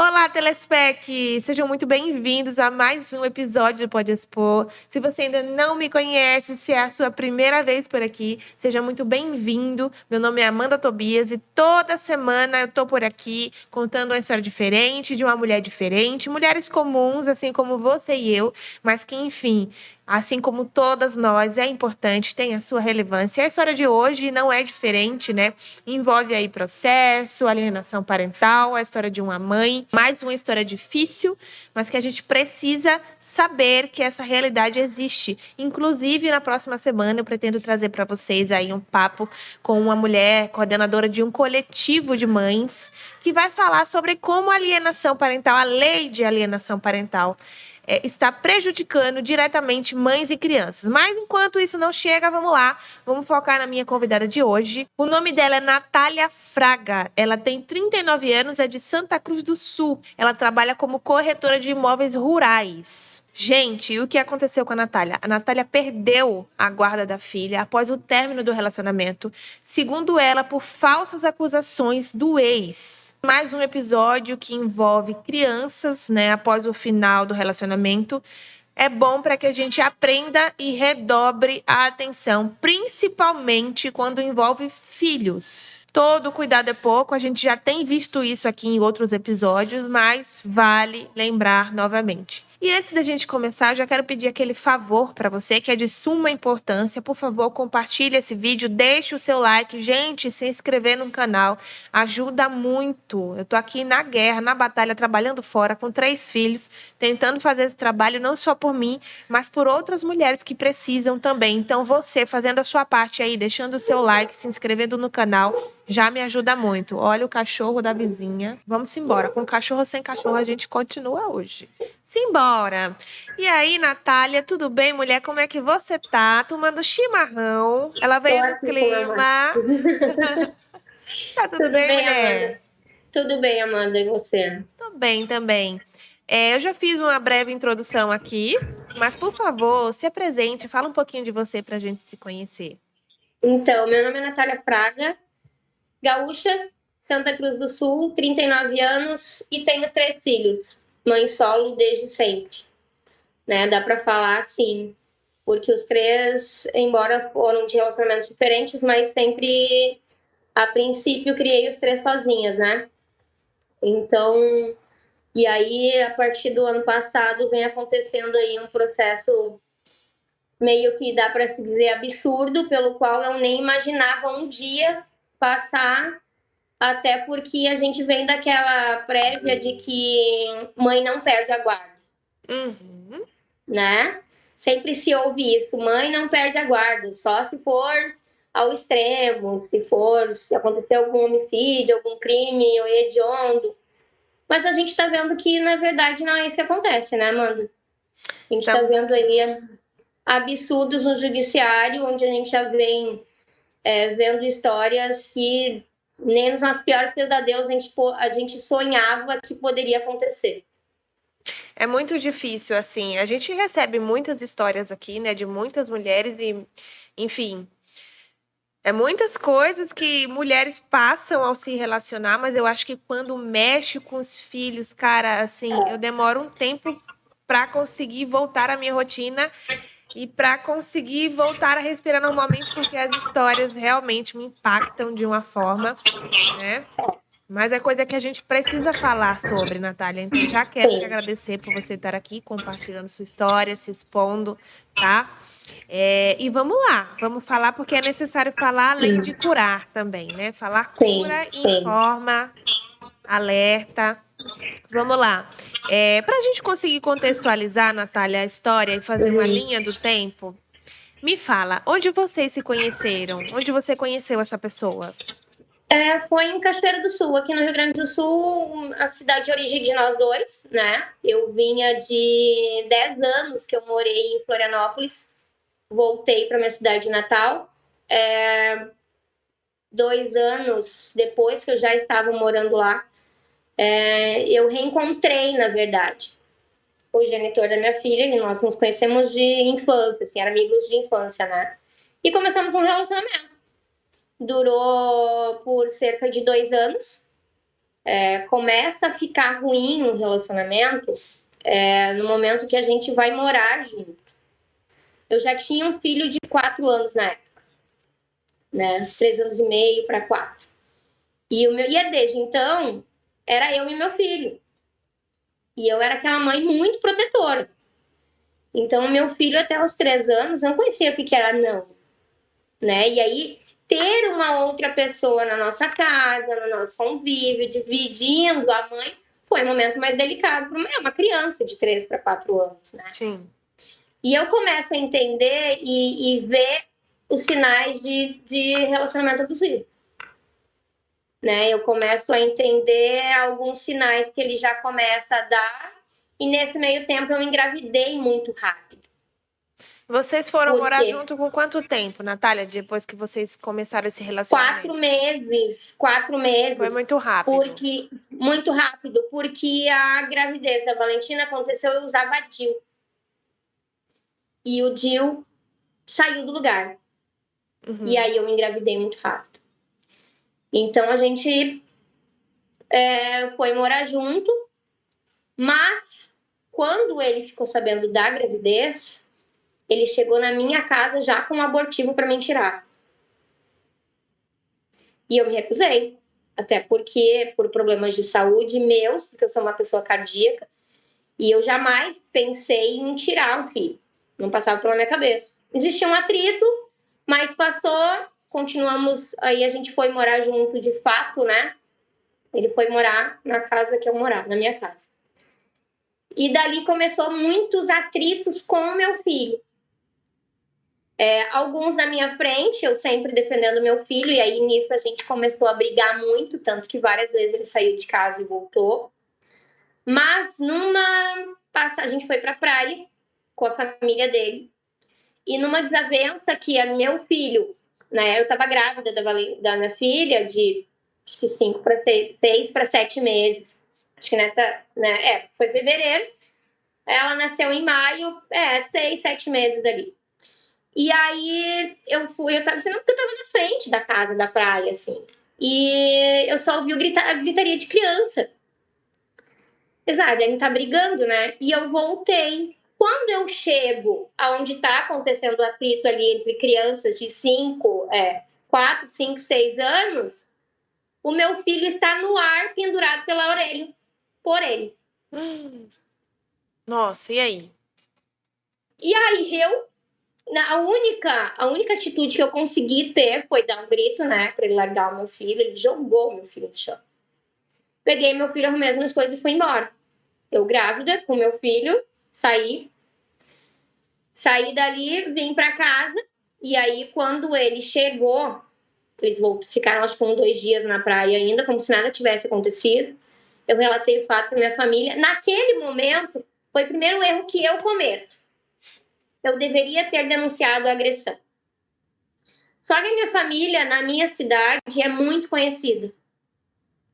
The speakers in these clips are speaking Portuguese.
Olá, Telespec! Sejam muito bem-vindos a mais um episódio do Pode Expor. Se você ainda não me conhece, se é a sua primeira vez por aqui, seja muito bem-vindo. Meu nome é Amanda Tobias e toda semana eu tô por aqui contando uma história diferente, de uma mulher diferente, mulheres comuns, assim como você e eu, mas que, enfim, assim como todas nós, é importante, tem a sua relevância. A história de hoje não é diferente, né? Envolve aí processo, alienação parental, a história de uma mãe, mais uma história difícil, mas que a gente precisa saber que essa realidade existe. Inclusive, na próxima semana eu pretendo trazer para vocês aí um papo com uma mulher coordenadora de um coletivo de mães que vai falar sobre como a alienação parental, a lei de alienação parental, está prejudicando diretamente mães e crianças. Mas enquanto isso não chega, vamos lá, vamos focar na minha convidada de hoje. O nome dela é Natália Fraga. Ela tem 39 anos, é de Santa Cruz do Sul. Ela trabalha como corretora de imóveis rurais. Gente, o que aconteceu com a Natália? A Natália perdeu a guarda da filha após o término do relacionamento, segundo ela, por falsas acusações do ex. Mais um episódio que envolve crianças, né, após o final do relacionamento. É bom para que a gente aprenda e redobre a atenção, principalmente quando envolve filhos. Todo cuidado é pouco, a gente já tem visto isso aqui em outros episódios, mas vale lembrar novamente. E antes da gente começar, eu já quero pedir aquele favor para você, que é de suma importância. Por favor, compartilhe esse vídeo, deixe o seu like. Gente, se inscrever no canal ajuda muito. Eu tô aqui na guerra, na batalha, trabalhando fora com 3 filhos, tentando fazer esse trabalho não só por mim, mas por outras mulheres que precisam também. Então, você fazendo a sua parte aí, deixando o seu like, se inscrevendo no canal, já me ajuda muito. Olha o cachorro da vizinha. Vamos embora. Com cachorro ou sem cachorro, a gente continua hoje. Simbora! E aí, Natália, tudo bem, mulher? Como é que você tá? Tomando chimarrão. Ela Tô veio no aqui com a Amanda. clima. Tá tudo Tudo bem, bem, Amanda? mulher? Tudo bem, Amanda, e você? Tô bem também. Eu já fiz uma breve introdução aqui, mas por favor, se apresente, fala um pouquinho de você pra gente se conhecer. Então, meu nome é Natália Fraga, gaúcha, Santa Cruz do Sul, 39 anos e tenho 3 filhos. Mãe solo desde sempre, né? Dá pra falar assim, porque os 3, embora foram de relacionamentos diferentes, mas sempre, a princípio, criei os 3 sozinhas, né? Então, e aí, a partir do ano passado, vem acontecendo aí um processo meio que dá para se dizer absurdo, pelo qual eu nem imaginava um dia passar, até porque a gente vem daquela prévia de que mãe não perde a guarda, Uhum. né? Sempre se ouve isso, mãe não perde a guarda, só se for ao extremo, se acontecer algum homicídio, algum crime hediondo. Mas a gente está vendo que, na verdade, não é isso que acontece, né, Amanda? A gente está Estamos vendo aqui. aí absurdos no judiciário, onde a gente já vem vendo histórias que nem nos nossos piores pesadelos a gente sonhava que poderia acontecer. É muito difícil, assim. A gente recebe muitas histórias aqui, né, de muitas mulheres e, enfim, muitas coisas que mulheres passam ao se relacionar, mas eu acho que quando mexe com os filhos, cara, assim, eu demoro um tempo para conseguir voltar à minha rotina e para conseguir voltar a respirar normalmente, porque as histórias realmente me impactam de uma forma, né? Mas é coisa que a gente precisa falar sobre, Natália. Então, já quero te Sim, agradecer por você estar aqui compartilhando sua história, se expondo, tá? E vamos lá, vamos falar, porque é necessário falar além de curar também, né? Falar sim, cura, sim. informa, alerta. Vamos lá. Para a gente conseguir contextualizar, Natália, a história e fazer uma Uhum. linha do tempo, me fala, onde vocês se conheceram? Onde você conheceu essa pessoa? Foi em Cachoeira do Sul, aqui no Rio Grande do Sul, a cidade de origem de nós dois, né? Eu vinha de 10 anos que eu morei em Florianópolis, voltei para minha cidade natal. 2 anos depois que eu já estava morando lá, eu reencontrei, na verdade, o genitor da minha filha, e nós nos conhecemos de infância, assim, eram amigos de infância, né? E começamos um relacionamento. Durou por cerca de 2 anos. começa a ficar ruim o relacionamento no momento que a gente vai morar junto. Eu já tinha um filho de 4 anos na época, né? 3 anos e meio para 4. E desde então, era eu e meu filho. E eu era aquela mãe muito protetora. Então, meu filho, até os 3 anos, não conhecia o que era não, né? E aí, ter uma outra pessoa na nossa casa, no nosso convívio, dividindo a mãe, foi um momento mais delicado para uma criança de 3 para 4 anos, né? Sim. E eu começo a entender e ver os sinais de relacionamento abusivo. Né? Eu começo a entender alguns sinais que ele já começa a dar, e nesse meio tempo eu engravidei muito rápido. Vocês foram Por morar quê? junto com quanto tempo, Natália, depois que vocês começaram esse relacionamento? 4 meses. Foi muito rápido. Muito rápido, porque a gravidez da Valentina aconteceu, eu usava DIU. E o DIU saiu do lugar. Uhum. E aí eu me engravidei muito rápido. Então a gente foi morar junto, mas quando ele ficou sabendo da gravidez, ele chegou na minha casa já com um abortivo para me tirar. E eu me recusei. Até porque, por problemas de saúde meus, porque eu sou uma pessoa cardíaca, e eu jamais pensei em tirar um filho. Não passava pela minha cabeça. Existia um atrito, mas passou, continuamos, aí a gente foi morar junto de fato, né? Ele foi morar na casa que eu morava, na minha casa. E dali começou muitos atritos com o meu filho. Alguns na minha frente, eu sempre defendendo meu filho, e aí nisso a gente começou a brigar muito, tanto que várias vezes ele saiu de casa e voltou. Mas a gente foi pra praia com a família dele, e numa desavença que a meu filho, né, eu tava grávida da minha filha de acho que 6 para 7 meses. Acho que foi fevereiro. Ela nasceu em maio, 6, 7 meses ali. E aí eu tava na frente da casa da praia, assim. E eu só ouvi a gritaria de criança. Exato, devem estar brigando, né? E eu voltei. Quando eu chego aonde tá acontecendo o atrito ali entre crianças de 4, 5, 6 anos, o meu filho está no ar, pendurado pela orelha, por ele. Nossa, e aí? E aí a única atitude que eu consegui ter foi dar um grito, né, para ele largar o meu filho. Ele jogou o meu filho no chão. Peguei meu filho, arrumei as minhas coisas e fui embora. Eu grávida com meu filho, saí dali, vim para casa. E aí quando ele chegou, eles ficaram acho que 2 dias na praia ainda, como se nada tivesse acontecido. Eu relatei o fato para minha família. Naquele momento, foi o primeiro erro que eu cometo. Eu deveria ter denunciado a agressão. Só que a minha família, na minha cidade, é muito conhecida.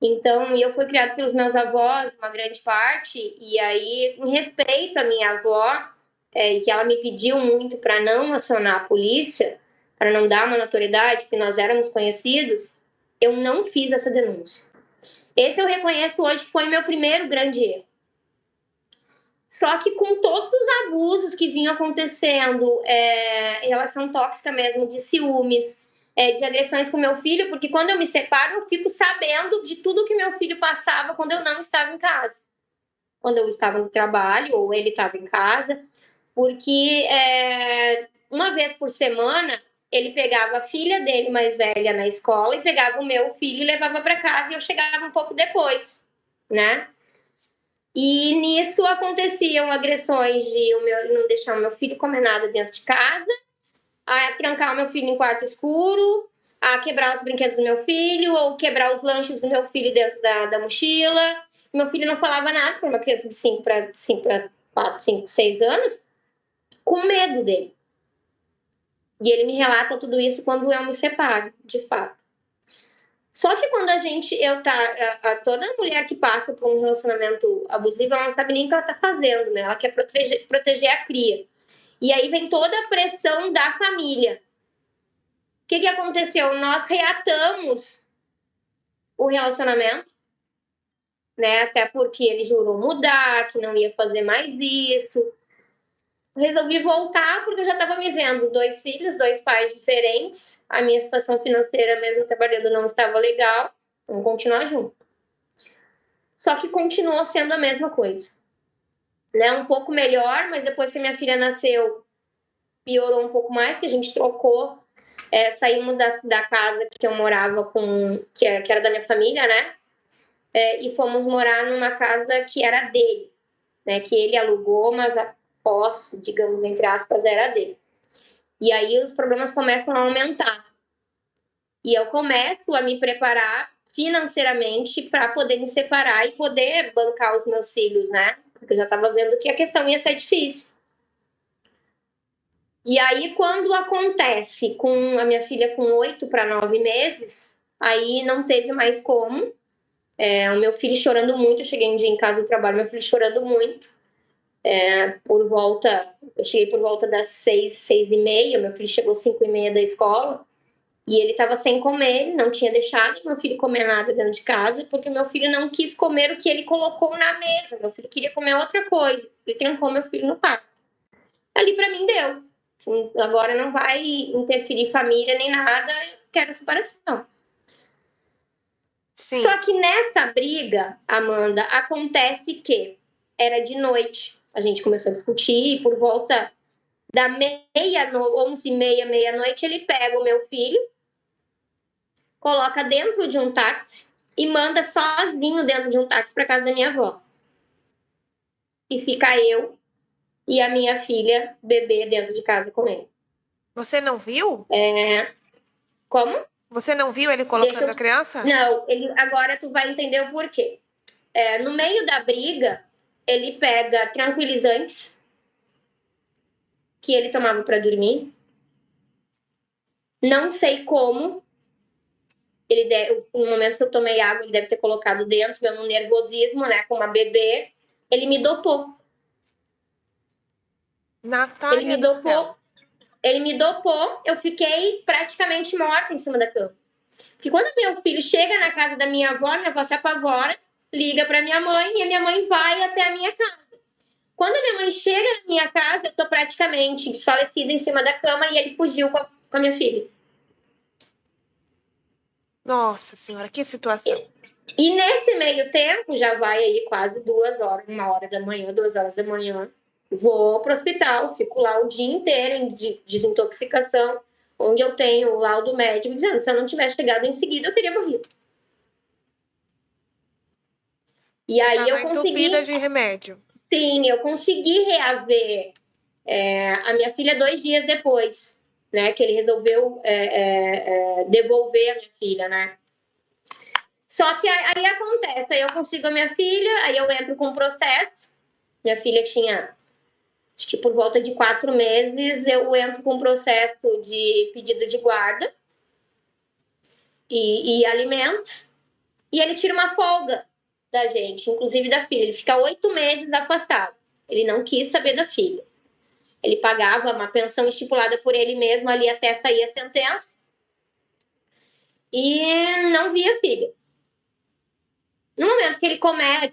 Então, eu fui criada pelos meus avós, uma grande parte, e aí, em respeito à minha avó, e que ela me pediu muito para não acionar a polícia, para não dar uma notoriedade, porque nós éramos conhecidos, eu não fiz essa denúncia. Esse eu reconheço hoje que foi meu primeiro grande erro. Só que com todos os abusos que vinham acontecendo, relação tóxica mesmo, de ciúmes, de agressões com meu filho, porque quando eu me separo, eu fico sabendo de tudo que meu filho passava quando eu não estava em casa. Quando eu estava no trabalho, ou ele estava em casa, porque uma vez por semana, ele pegava a filha dele mais velha na escola e pegava o meu filho e levava para casa, e eu chegava um pouco depois, né? E nisso aconteciam agressões de não deixar o meu filho comer nada dentro de casa, a trancar o meu filho em quarto escuro, a quebrar os brinquedos do meu filho, ou quebrar os lanches do meu filho dentro da mochila. Meu filho não falava nada para uma criança de 5 para 4, 5, 6 anos, com medo dele. E ele me relata tudo isso quando eu me separo, de fato. Só que quando toda mulher que passa por um relacionamento abusivo, ela não sabe nem o que ela tá fazendo, né? Ela quer proteger a cria. E aí vem toda a pressão da família. O que aconteceu? Nós reatamos o relacionamento. né? Até porque ele jurou mudar, que não ia fazer mais isso. Resolvi voltar porque eu já estava me vendo 2 filhos, 2 pais diferentes. A minha situação financeira, mesmo trabalhando, não estava legal. Vamos continuar junto. Só que continuou sendo a mesma coisa, né? Um pouco melhor, mas depois que a minha filha nasceu, piorou um pouco mais, que a gente trocou. Saímos da casa que eu morava que era da minha família, né? E fomos morar numa casa que era dele, né? Que ele alugou, mas a posse, digamos, entre aspas, era dele. E aí os problemas começam a aumentar. E eu começo a me preparar financeiramente para poder me separar e poder bancar os meus filhos, né? Porque eu já estava vendo que a questão ia ser difícil. E aí, quando acontece com a minha filha com 8 para 9 meses, aí não teve mais como. O meu filho chorando muito, eu cheguei um dia em casa do trabalho, meu filho chorando muito. Eu cheguei por volta das 6, 6h30, meu filho chegou 5h30 da escola. E ele estava sem comer, não tinha deixado meu filho comer nada dentro de casa, porque meu filho não quis comer o que ele colocou na mesa. Meu filho queria comer outra coisa. Ele trancou meu filho no quarto. Ali para mim deu. Agora não vai interferir família nem nada, eu quero separação. Sim. Só que nessa briga, Amanda, acontece que era de noite. A gente começou a discutir e por volta da 11h30, meia-noite, ele pega o meu filho, coloca dentro de um táxi e manda sozinho dentro de um táxi para casa da minha avó. E fica eu e a minha filha bebê dentro de casa com ele. Você não viu? Como? Você não viu ele colocando a criança? Não, agora tu vai entender o porquê. No meio da briga, ele pega tranquilizantes que ele tomava para dormir. Não sei como. No momento que eu tomei água, ele deve ter colocado dentro, eu no nervosismo, né, com uma bebê. Ele me dopou. Natália Ele me do dopou. céu. Ele me dopou, eu fiquei praticamente morta em cima da cama. Porque quando meu filho chega na casa da minha avó se apavora, liga para minha mãe e a minha mãe vai até a minha casa. Quando a minha mãe chega na minha casa, eu tô praticamente desfalecida em cima da cama e ele fugiu com a minha filha. Nossa senhora, que situação. E nesse meio tempo, já vai aí quase 2 horas, 1h da manhã, 2 horas da manhã. Vou pro hospital, fico lá o dia inteiro em desintoxicação, onde eu tenho o laudo médico dizendo que se eu não tivesse chegado em seguida, eu teria morrido. E Você aí tava eu consegui. entupida de remédio. Sim, eu consegui reaver a minha filha 2 dias depois, né? Que ele resolveu devolver a minha filha, né? Só que aí acontece, aí eu consigo a minha filha, aí eu entro com um processo. Minha filha tinha, acho que por volta de 4 meses, eu entro com um processo de pedido de guarda e alimentos. E ele tira uma folga da gente, inclusive da filha. Ele fica 8 meses afastado. Ele não quis saber da filha. Ele pagava uma pensão estipulada por ele mesmo ali até sair a sentença. E não via a filha. No momento que ele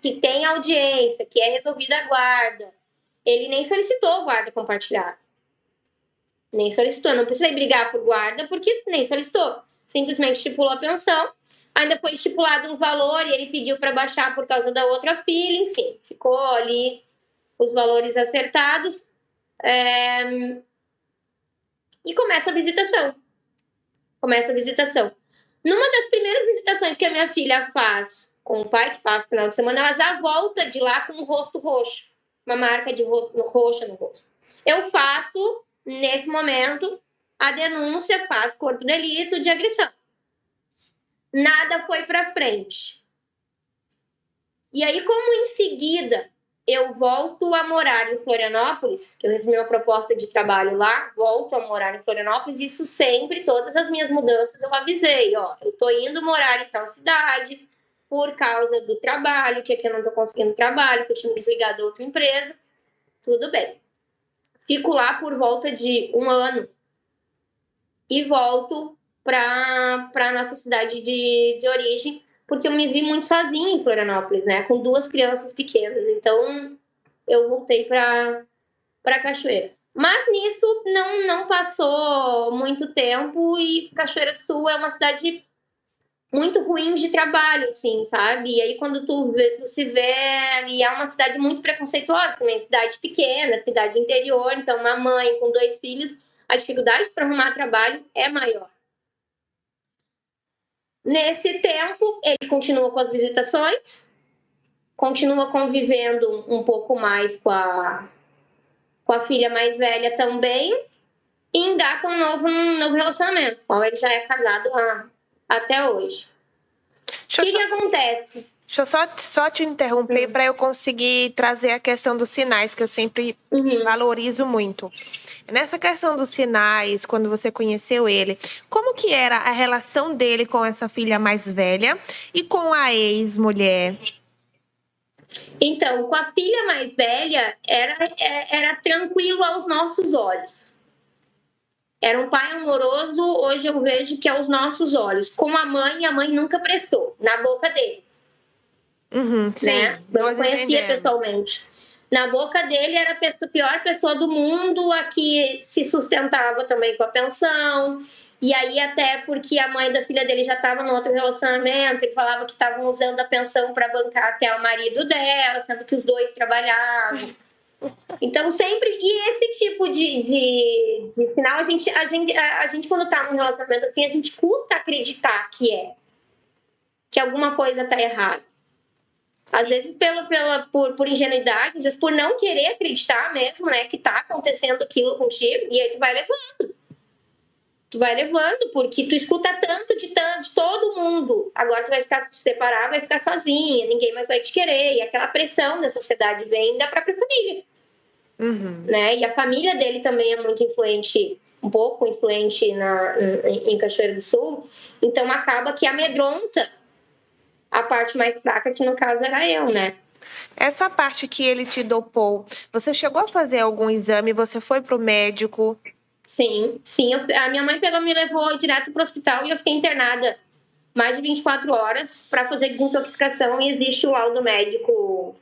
que tem audiência, que é resolvida a guarda, ele nem solicitou guarda compartilhada. Nem solicitou. Não precisei brigar por guarda, porque nem solicitou. Simplesmente estipulou a pensão. Ainda foi estipulado um valor e ele pediu para baixar por causa da outra filha. Enfim, ficou ali os valores acertados. E começa a visitação. Numa das primeiras visitações que a minha filha faz com o pai, que passa o final de semana, ela já volta de lá com o rosto roxo. Uma marca de rosto roxa no rosto. Eu faço, nesse momento, a denúncia, faço corpo de delito de agressão. Nada foi para frente. E aí, como em seguida eu volto a morar em Florianópolis, que eu recebi uma proposta de trabalho lá, volto a morar em Florianópolis, isso sempre, todas as minhas mudanças, eu avisei, eu tô indo morar em tal cidade por causa do trabalho, que aqui eu não tô conseguindo trabalho, que eu tinha me desligado da outra empresa, tudo bem. Fico lá por volta de 1 ano e volto para nossa cidade de origem, porque eu me vi muito sozinha em Florianópolis, né? Com 2 crianças pequenas. Então, eu voltei para Cachoeira. Mas nisso não passou muito tempo e Cachoeira do Sul é uma cidade muito ruim de trabalho, assim, sabe? E aí quando tu se vê, e é uma cidade muito preconceituosa também, cidade pequena, cidade interior, então uma mãe com 2 filhos, a dificuldade para arrumar trabalho é maior. Nesse tempo, ele continua com as visitações, continua convivendo um pouco mais com a filha mais velha também, e engata um novo relacionamento, com ele já é casado até hoje. O que acontece? Deixa eu só te interromper para eu conseguir trazer a questão dos sinais, que eu sempre valorizo muito. Nessa questão dos sinais, quando você conheceu ele, como que era a relação dele com essa filha mais velha e com a ex-mulher? Então, com a filha mais velha, era tranquilo aos nossos olhos. Era um pai amoroso, hoje eu vejo que é aos nossos olhos. Com a mãe nunca prestou, na boca dele. Sim, né? Eu não conhecia pessoalmente. Na boca dele era a pior pessoa do mundo, a que se sustentava também com a pensão. E aí, até porque a mãe da filha dele já estava no outro relacionamento, ele falava que estavam usando a pensão para bancar até o marido dela, sendo que os 2 trabalhavam. Então, sempre. E esse tipo de sinal, a gente, quando tá num relacionamento assim, a gente custa acreditar que alguma coisa tá errada. Às vezes por ingenuidade, às vezes por não querer acreditar mesmo, né, que tá acontecendo aquilo contigo, e aí tu vai levando. Tu vai levando, porque tu escuta tanto de todo mundo. Agora tu vai ficar se separar, vai ficar sozinha, ninguém mais vai te querer. E aquela pressão da sociedade vem da própria família. Né? E a família dele também é muito influente, um pouco influente em Cachoeira do Sul. Então acaba que amedronta a parte mais fraca, que no caso era eu, né? Essa parte que ele te dopou, você chegou a fazer algum exame? Você foi pro médico? Sim. A minha mãe me levou direto pro hospital e eu fiquei internada mais de 24 horas para fazer desintoxicação, e existe o laudo médico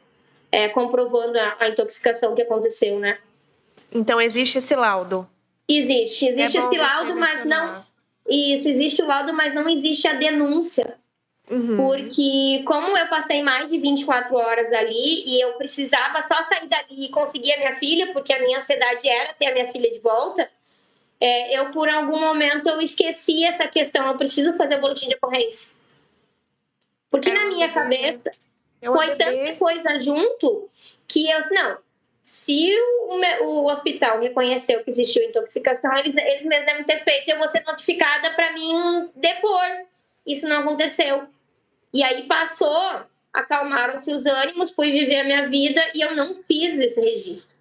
comprovando a intoxicação que aconteceu, né? Então existe esse laudo? Existe esse laudo, mas não... Isso, existe o laudo, mas não existe a denúncia. Porque como eu passei mais de 24 horas ali e eu precisava só sair dali e conseguir a minha filha, porque a minha ansiedade era ter a minha filha de volta, eu por algum momento eu esqueci essa questão, eu preciso fazer o boletim de ocorrência. Porque na minha cabeça foi tanta coisa junto que eu disse, não, se o hospital reconheceu que existiu intoxicação, eles mesmos devem ter feito, eu vou ser notificada para mim depor. Isso não aconteceu. E aí passou, acalmaram-se os ânimos, fui viver a minha vida e eu não fiz esse registro.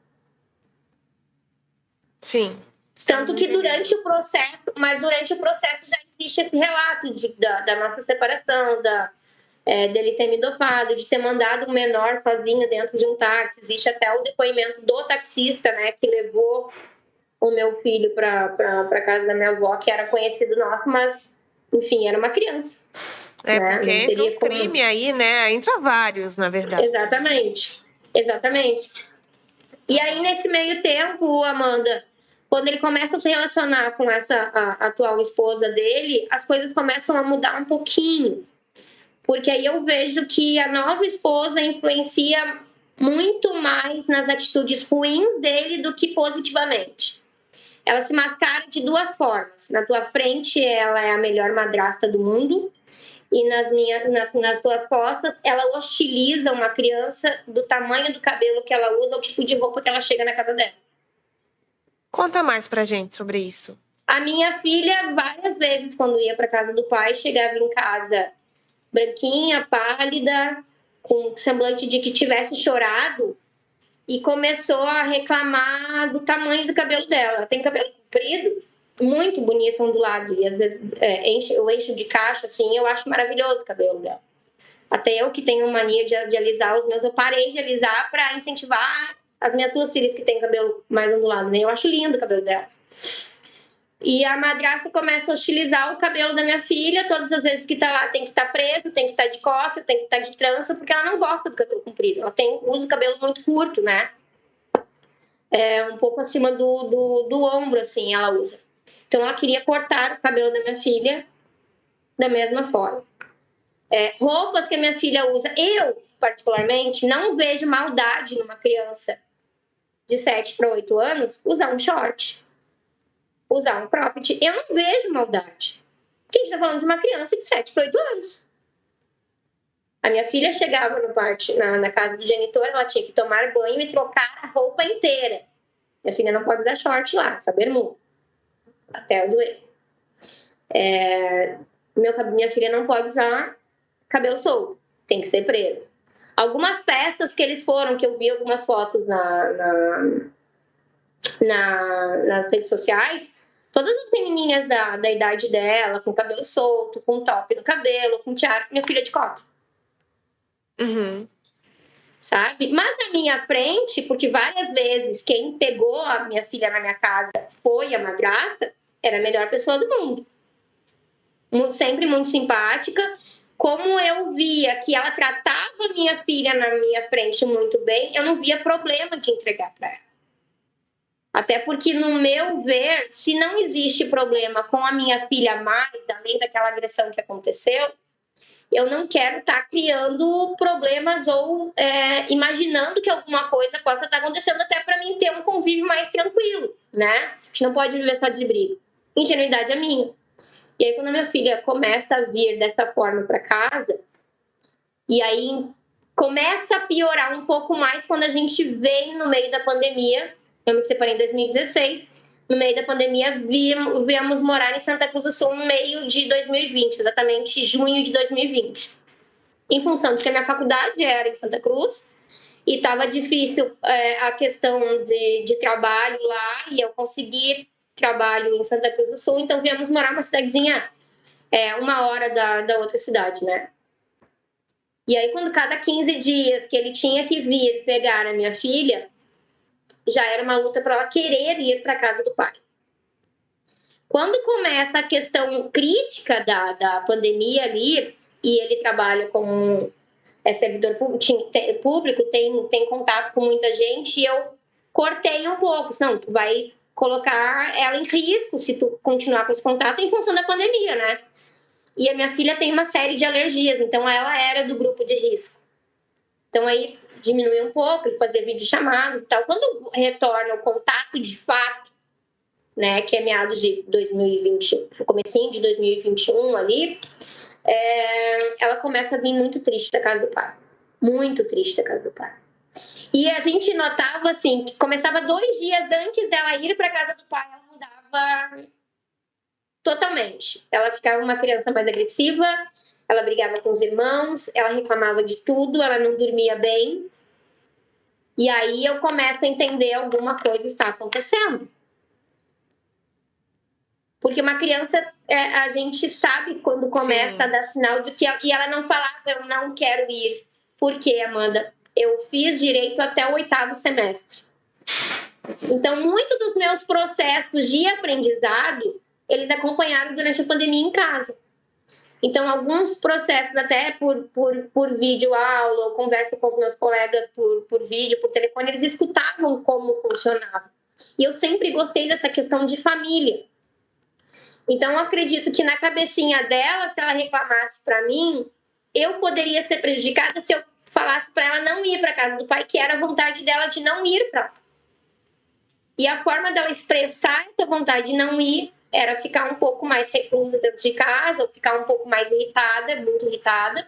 Sim. Tanto que durante o processo já existe esse relato da nossa separação, dele ter me dopado, de ter mandado um menor sozinho dentro de um táxi. Existe até o depoimento do taxista, né, que levou o meu filho para casa da minha avó, que era conhecido nosso, mas, enfim, era uma criança. Porque entra um crime aí, né? Entra vários, na verdade. Exatamente. E aí, nesse meio tempo, Amanda, quando ele começa a se relacionar com a atual esposa dele, as coisas começam a mudar um pouquinho. Porque aí eu vejo que a nova esposa influencia muito mais nas atitudes ruins dele do que positivamente. Ela se mascara de 2 formas. Na tua frente, ela é a melhor madrasta do mundo. E nas tuas costas, ela hostiliza uma criança do tamanho do cabelo que ela usa, o tipo de roupa que ela chega na casa dela. Conta mais pra gente sobre isso. A minha filha, várias vezes, quando ia pra casa do pai, chegava em casa branquinha, pálida, com semblante de que tivesse chorado, e começou a reclamar do tamanho do cabelo dela. Ela tem cabelo comprido, muito bonito, ondulado, e às vezes eu encho de caixa, assim, eu acho maravilhoso o cabelo dela. Até eu, que tenho mania de alisar os meus, eu parei de alisar para incentivar as minhas 2 filhas que têm cabelo mais ondulado, né? Eu acho lindo o cabelo dela. E a madrasta começa a hostilizar o cabelo da minha filha. Todas as vezes que tá lá tem que estar preso, tem que estar de coque, tem que estar de trança, porque ela não gosta do cabelo comprido. Ela usa o cabelo muito curto, né? Um pouco acima do ombro, assim, ela usa. Então ela queria cortar o cabelo da minha filha da mesma forma. Roupas que a minha filha usa, eu, particularmente, não vejo maldade numa criança de 7 para 8 anos usar um short, usar um cropped. Eu não vejo maldade. Porque a gente está falando de uma criança de 7 para 8 anos. A minha filha chegava na casa do genitor, ela tinha que tomar banho e trocar a roupa inteira. Minha filha não pode usar short lá, só bermuda. Até o joelho. Minha filha não pode usar cabelo solto. Tem que ser preso. Algumas festas que eles foram, que eu vi algumas fotos nas redes sociais, todas as menininhas da idade dela, com cabelo solto, com top no cabelo, com tiara, minha filha de coque. Uhum. Sabe? Mas na minha frente, porque várias vezes quem pegou a minha filha na minha casa foi a madrasta, era a melhor pessoa do mundo. Sempre muito simpática. Como eu via que ela tratava minha filha na minha frente muito bem, eu não via problema de entregar para ela. Até porque, no meu ver, se não existe problema com a minha filha mais, além daquela agressão que aconteceu, eu não quero estar criando problemas ou imaginando que alguma coisa possa estar acontecendo, até para mim ter um convívio mais tranquilo, né? A gente não pode viver só de briga. Ingenuidade é minha. E aí, quando a minha filha começa a vir dessa forma para casa, e aí começa a piorar um pouco mais quando a gente vem no meio da pandemia. Eu me separei em 2016. No meio da pandemia, viemos morar em Santa Cruz do Sul no meio de 2020, exatamente junho de 2020. Em função de que a minha faculdade era em Santa Cruz e estava difícil a questão de trabalho lá, e eu consegui trabalho em Santa Cruz do Sul, então viemos morar numa cidadezinha 1 hora da outra cidade, né? E aí, quando cada 15 dias que ele tinha que vir pegar a minha filha, já era uma luta para ela querer ir para casa do pai. Quando começa a questão crítica da pandemia ali, e ele trabalha como servidor público, tem contato com muita gente, e eu cortei um pouco. Senão, tu vai colocar ela em risco se tu continuar com esse contato em função da pandemia, né? E a minha filha tem uma série de alergias, então ela era do grupo de risco. Então aí diminui um pouco, ele fazia videochamadas e tal. Quando retorna o contato de fato, né, que é meados de 2020, comecinho de 2021 ali, ela começa a vir muito triste da casa do pai. Muito triste da casa do pai. E a gente notava assim, que começava 2 dias antes dela ir para casa do pai, ela mudava totalmente. Ela ficava uma criança mais agressiva, ela brigava com os irmãos, ela reclamava de tudo, ela não dormia bem. E aí eu começo a entender alguma coisa está acontecendo. Porque uma criança, a gente sabe quando começa Sim. a dar sinal de que... E ela não falava, eu não quero ir. Por quê, Amanda? Eu fiz direito até o 8º semestre. Então, muito dos meus processos de aprendizado, eles acompanharam durante a pandemia em casa. Então, alguns processos, até por vídeo aula, ou conversa com os meus colegas por vídeo, por telefone, eles escutavam como funcionava. E eu sempre gostei dessa questão de família. Então, eu acredito que na cabecinha dela, se ela reclamasse para mim, eu poderia ser prejudicada se eu falasse para ela não ir para casa do pai, que era a vontade dela de não ir para lá. E a forma dela expressar essa vontade de não ir era ficar um pouco mais reclusa dentro de casa, ou ficar um pouco mais irritada, muito irritada.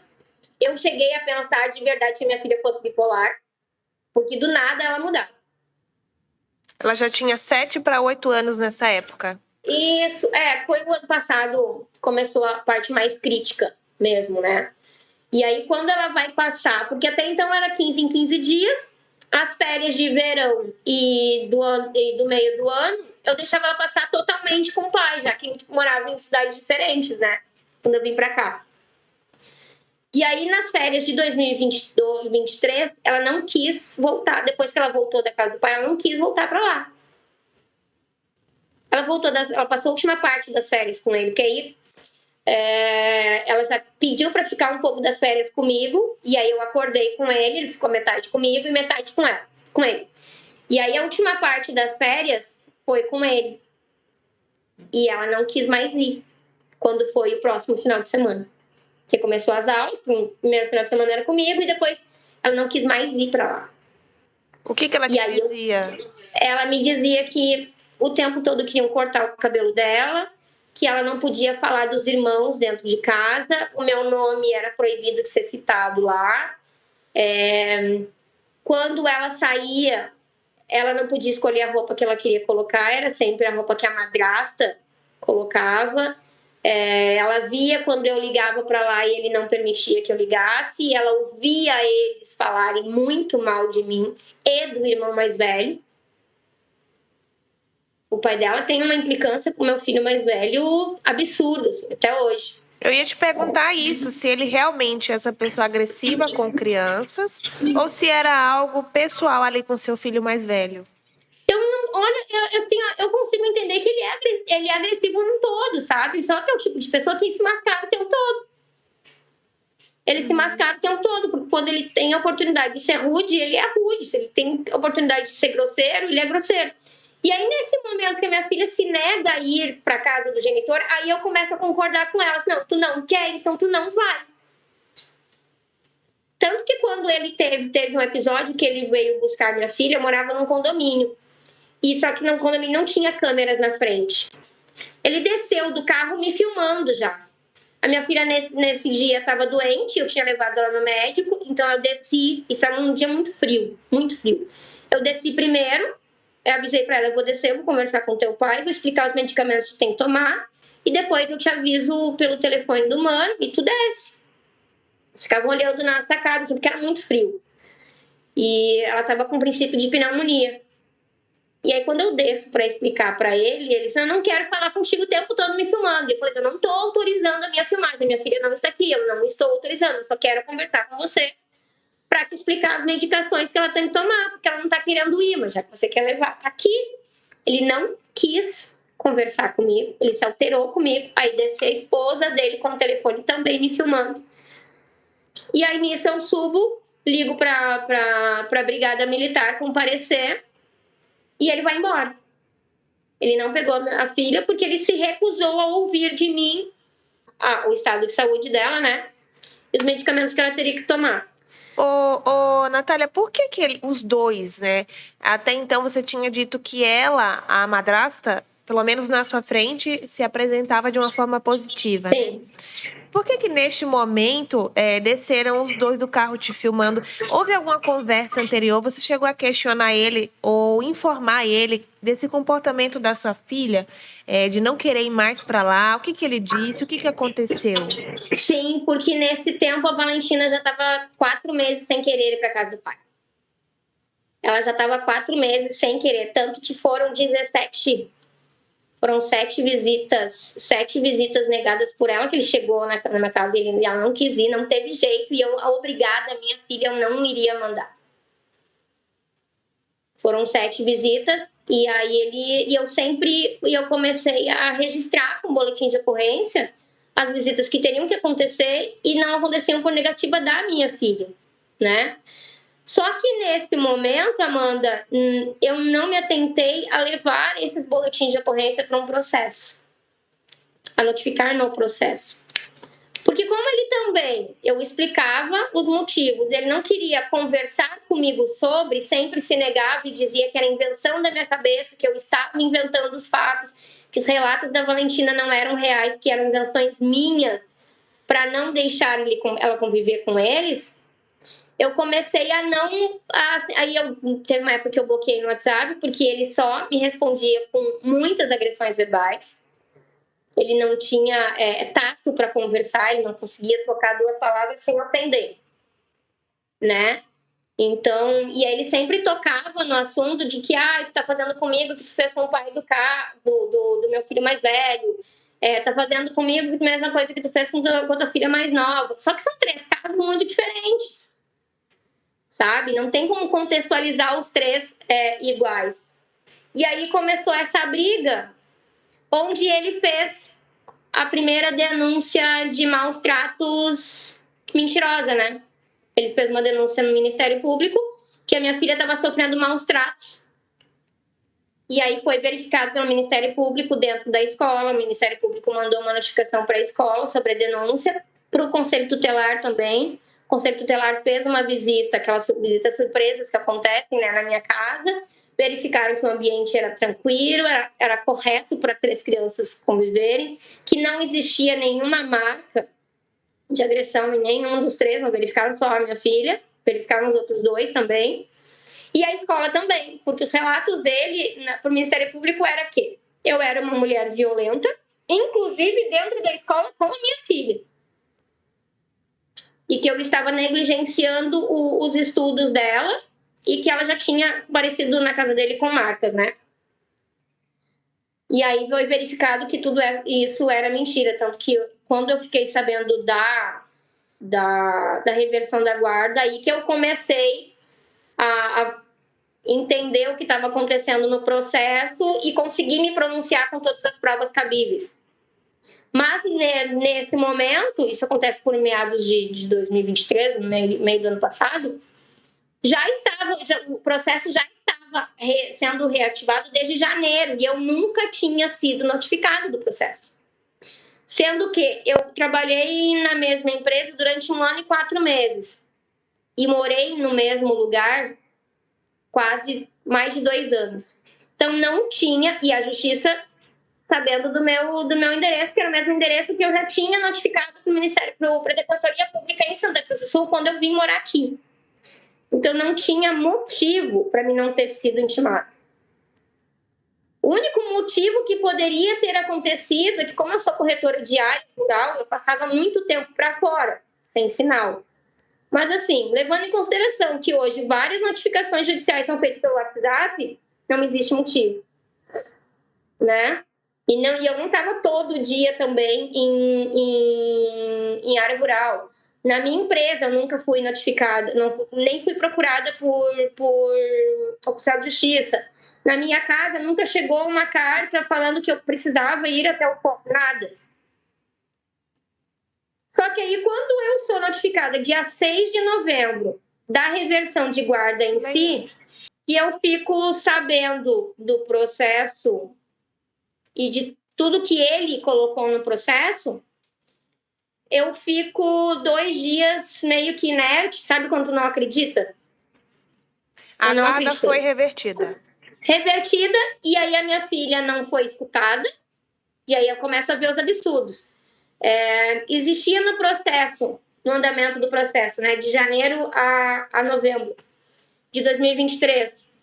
Eu cheguei a pensar de verdade que minha filha fosse bipolar, porque do nada ela mudava. Ela já tinha 7 para 8 anos nessa época. Isso, foi o ano passado, começou a parte mais crítica mesmo, né? E aí, quando ela vai passar, porque até então era 15 em 15 dias, as férias de verão e do meio do ano, eu deixava ela passar totalmente com o pai, já que morava em cidades diferentes, né? Quando eu vim pra cá. E aí, nas férias de 2023, ela não quis voltar. Depois que ela voltou da casa do pai, ela não quis voltar pra lá. Ela voltou, ela passou a última parte das férias com ele, porque aí ela já pediu para ficar um pouco das férias comigo, e aí eu acordei com ele ficou metade comigo e metade com ele. E aí a última parte das férias foi com ele. E ela não quis mais ir quando foi o próximo final de semana. Porque começou as aulas, o primeiro final de semana era comigo, e depois ela não quis mais ir para lá. O que ela te dizia? Ela me dizia que o tempo todo queriam cortar o cabelo dela, que ela não podia falar dos irmãos dentro de casa, o meu nome era proibido de ser citado lá. Quando ela saía, ela não podia escolher a roupa que ela queria colocar, era sempre a roupa que a madrasta colocava. Ela via quando eu ligava para lá e ele não permitia que eu ligasse, ela ouvia eles falarem muito mal de mim e do irmão mais velho. O pai dela tem uma implicância com o meu filho mais velho absurda, assim, até hoje. Eu ia te perguntar isso, se ele realmente é essa pessoa agressiva com crianças ou se era algo pessoal ali com seu filho mais velho. Eu consigo entender que ele é agressivo no todo, sabe? Só que é o tipo de pessoa que se mascara o tempo todo. Ele se mascara o tempo todo, porque quando ele tem a oportunidade de ser rude, ele é rude. Se ele tem a oportunidade de ser grosseiro, ele é grosseiro. E aí, nesse momento que a minha filha se nega a ir para casa do genitor, aí eu começo a concordar com ela. Não, tu não quer, então tu não vai. Tanto que quando ele teve um episódio que ele veio buscar minha filha, eu morava num condomínio. E só que no condomínio não tinha câmeras na frente. Ele desceu do carro me filmando já. A minha filha nesse dia estava doente, eu tinha levado ela no médico, então eu desci, e estava um dia muito frio, muito frio. Eu desci primeiro, eu avisei para ela, eu vou descer, eu vou conversar com teu pai, vou explicar os medicamentos que tem que tomar, e depois eu te aviso pelo telefone do mano, e tu desce. Eles ficavam olhando na sacada, porque era muito frio. E ela estava com princípio de pneumonia. E aí, quando eu desço para explicar para ele disse, eu não quero falar contigo o tempo todo me filmando. E eu falei, eu não estou autorizando a minha filmagem, minha filha não está aqui, eu não estou autorizando, eu só quero conversar com você para te explicar as medicações que ela tem que tomar, porque ela não está querendo ir, mas já que você quer levar, tá aqui. Ele não quis conversar comigo, ele se alterou comigo, aí desceu a esposa dele com o telefone também me filmando. E aí, nisso, eu subo, ligo para a brigada militar comparecer, e ele vai embora. Ele não pegou a filha porque ele se recusou a ouvir de mim o estado de saúde dela, né? E os medicamentos que ela teria que tomar. Natália, por que os dois, né? Até então você tinha dito que ela, a madrasta, pelo menos na sua frente, se apresentava de uma forma positiva. Sim. Né? Por que neste momento desceram os dois do carro te filmando? Houve alguma conversa anterior? Você chegou a questionar ele ou informar ele desse comportamento da sua filha, de não querer ir mais para lá? O que ele disse? O que aconteceu? Sim, porque nesse tempo a Valentina já estava 4 meses sem querer ir para casa do pai. Ela já estava 4 meses sem querer, tanto que foram 17. Foram 7 visitas negadas por ela, que ele chegou na minha casa e ela não quis ir, não teve jeito, e eu, obrigada, minha filha, eu não iria mandar. Foram 7 visitas, e aí eu comecei a registrar com o boletim de ocorrência as visitas que teriam que acontecer e não aconteciam por negativa da minha filha, né? Só que nesse momento, Amanda, eu não me atentei a levar esses boletins de ocorrência para um processo, a notificar no processo. Porque como ele também, eu explicava os motivos, ele não queria conversar comigo sobre, sempre se negava e dizia que era invenção da minha cabeça, que eu estava inventando os fatos, que os relatos da Valentina não eram reais, que eram invenções minhas, para não deixar ela conviver com eles. Eu comecei a não... Aí teve uma época que eu bloqueei no WhatsApp, porque ele só me respondia com muitas agressões verbais. Ele não tinha tato para conversar, ele não conseguia trocar 2 palavras sem ofender, né? Então, e aí ele sempre tocava no assunto de que, tu tá fazendo comigo o que tu fez com o pai do meu filho mais velho, tá fazendo comigo a mesma coisa que tu fez com a tua filha mais nova. Só que são 3 casos muito diferentes, sabe? Não tem como contextualizar os 3 iguais. E aí começou essa briga, onde ele fez a primeira denúncia de maus tratos mentirosa, né? Ele fez uma denúncia no Ministério Público que a minha filha estava sofrendo maus tratos. E aí foi verificado pelo Ministério Público dentro da escola. O Ministério Público mandou uma notificação para a escola sobre a denúncia, para o Conselho Tutelar também. O Conselho Tutelar fez uma visita, aquelas visitas surpresas que acontecem, né, na minha casa. Verificaram que o ambiente era tranquilo, era correto para 3 crianças conviverem, que não existia nenhuma marca de agressão em nenhum dos 3, não verificaram só a minha filha, verificaram os outros 2 também. E a escola também, porque os relatos dele para o Ministério Público era que eu era uma mulher violenta, inclusive dentro da escola com a minha filha. E que eu estava negligenciando os estudos dela e que ela já tinha aparecido na casa dele com marcas, né? E aí foi verificado que tudo isso era mentira, tanto que quando eu fiquei sabendo da reversão da guarda, aí que eu comecei a entender o que estava acontecendo no processo e conseguir me pronunciar com todas as provas cabíveis. Mas nesse momento, isso acontece por meados de 2023, no meio do ano passado, o processo já estava sendo reativado desde janeiro e eu nunca tinha sido notificada do processo. Sendo que eu trabalhei na mesma empresa durante 1 ano e 4 meses e morei no mesmo lugar quase mais de 2 anos. Então não tinha, e a justiça sabendo do meu endereço, que era o mesmo endereço que eu já tinha notificado para o Ministério, para a Defensoria Pública em Santa Cruz do Sul quando eu vim morar aqui. Então não tinha motivo para mim não ter sido intimado. O único motivo que poderia ter acontecido é que, como eu sou corretora de área rural, eu passava muito tempo para fora, sem sinal. Mas, assim, levando em consideração que hoje várias notificações judiciais são feitas pelo WhatsApp, não existe motivo, né? E eu não estava todo dia também em área rural. Na minha empresa, eu nunca fui notificada, nem fui procurada por oficial de justiça. Na minha casa, nunca chegou uma carta falando que eu precisava ir até o foco, nada. Só que aí, quando eu sou notificada, dia 6 de novembro, da reversão de guarda em si, e eu fico sabendo do processo e de tudo que ele colocou no processo, eu fico 2 dias meio que inerte, sabe quando tu não acredita? A guarda foi revertida. Revertida, e aí a minha filha não foi escutada, e aí eu começo a ver os absurdos. Existia no processo, no andamento do processo, né, de janeiro a novembro de 2023,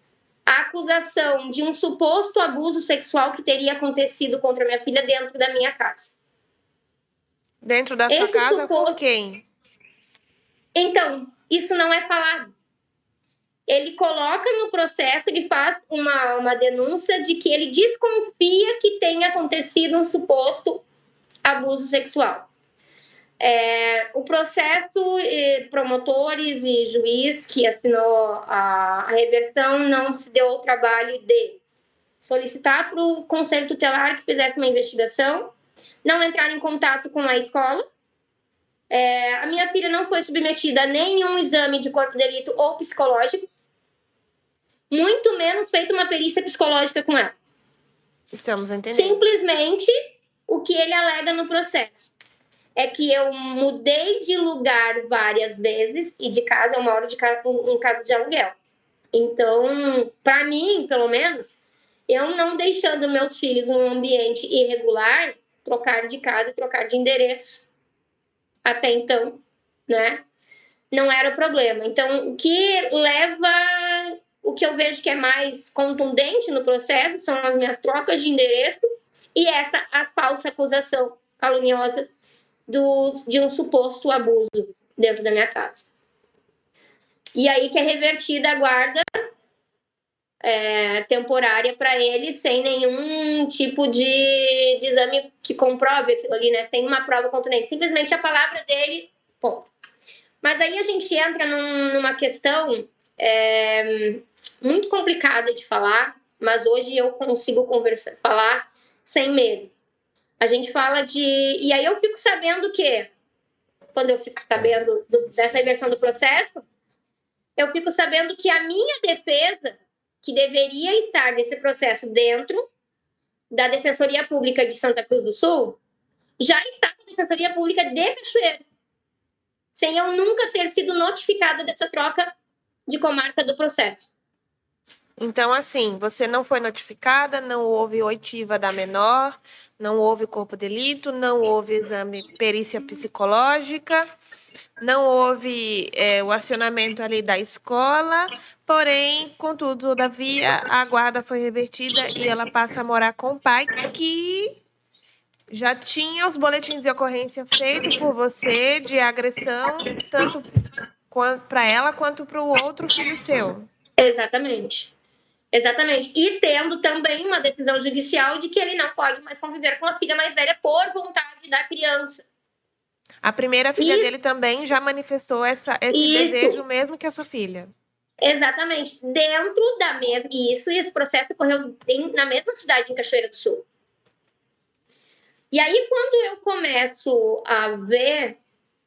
a acusação de um suposto abuso sexual que teria acontecido contra minha filha dentro da minha casa. Dentro da sua casa, por quem? Então, isso não é falado. Ele coloca no processo, ele faz uma denúncia de que ele desconfia que tenha acontecido um suposto abuso sexual. O processo, promotores e juiz que assinou a reversão não se deu ao trabalho de solicitar para o Conselho Tutelar que fizesse uma investigação, não entrar em contato com a escola. A minha filha não foi submetida a nenhum exame de corpo de delito ou psicológico, muito menos feita uma perícia psicológica com ela. Estamos entendendo. Simplesmente, o que ele alega no processo é que eu mudei de lugar várias vezes e de casa, eu moro em casa de aluguel. Então, para mim, pelo menos, eu não deixando meus filhos num ambiente irregular, trocar de casa e trocar de endereço até então, né? Não era o problema. Então, o que eu vejo que é mais contundente no processo são as minhas trocas de endereço e a falsa acusação caluniosa de um suposto abuso dentro da minha casa. E aí que é revertida a guarda temporária para ele, sem nenhum tipo de exame que comprove aquilo ali, né? Sem uma prova contundente. Simplesmente a palavra dele, ponto. Mas aí a gente entra numa questão muito complicada de falar, mas hoje eu consigo falar sem medo. A gente fala de... E aí eu fico sabendo que, quando eu fico sabendo dessa reversão do processo, eu fico sabendo que a minha defesa, que deveria estar nesse processo dentro da Defensoria Pública de Santa Cruz do Sul, já está com a Defensoria Pública de Cachoeira, sem eu nunca ter sido notificada dessa troca de comarca do processo. Então, assim, você não foi notificada, não houve oitiva da menor, não houve corpo de delito, não houve exame perícia psicológica, não houve o acionamento ali da escola, porém, contudo, todavia, a guarda foi revertida e ela passa a morar com o pai, que já tinha os boletins de ocorrência feitos por você de agressão, tanto para ela quanto para o outro filho seu. Exatamente. Exatamente. E tendo também uma decisão judicial de que ele não pode mais conviver com a filha mais velha por vontade da criança. A primeira filha dele também já manifestou esse desejo mesmo que a sua filha. Exatamente. Dentro da mesma... Isso, e esse processo ocorreu na mesma cidade, em Cachoeira do Sul. E aí, quando eu começo a ver,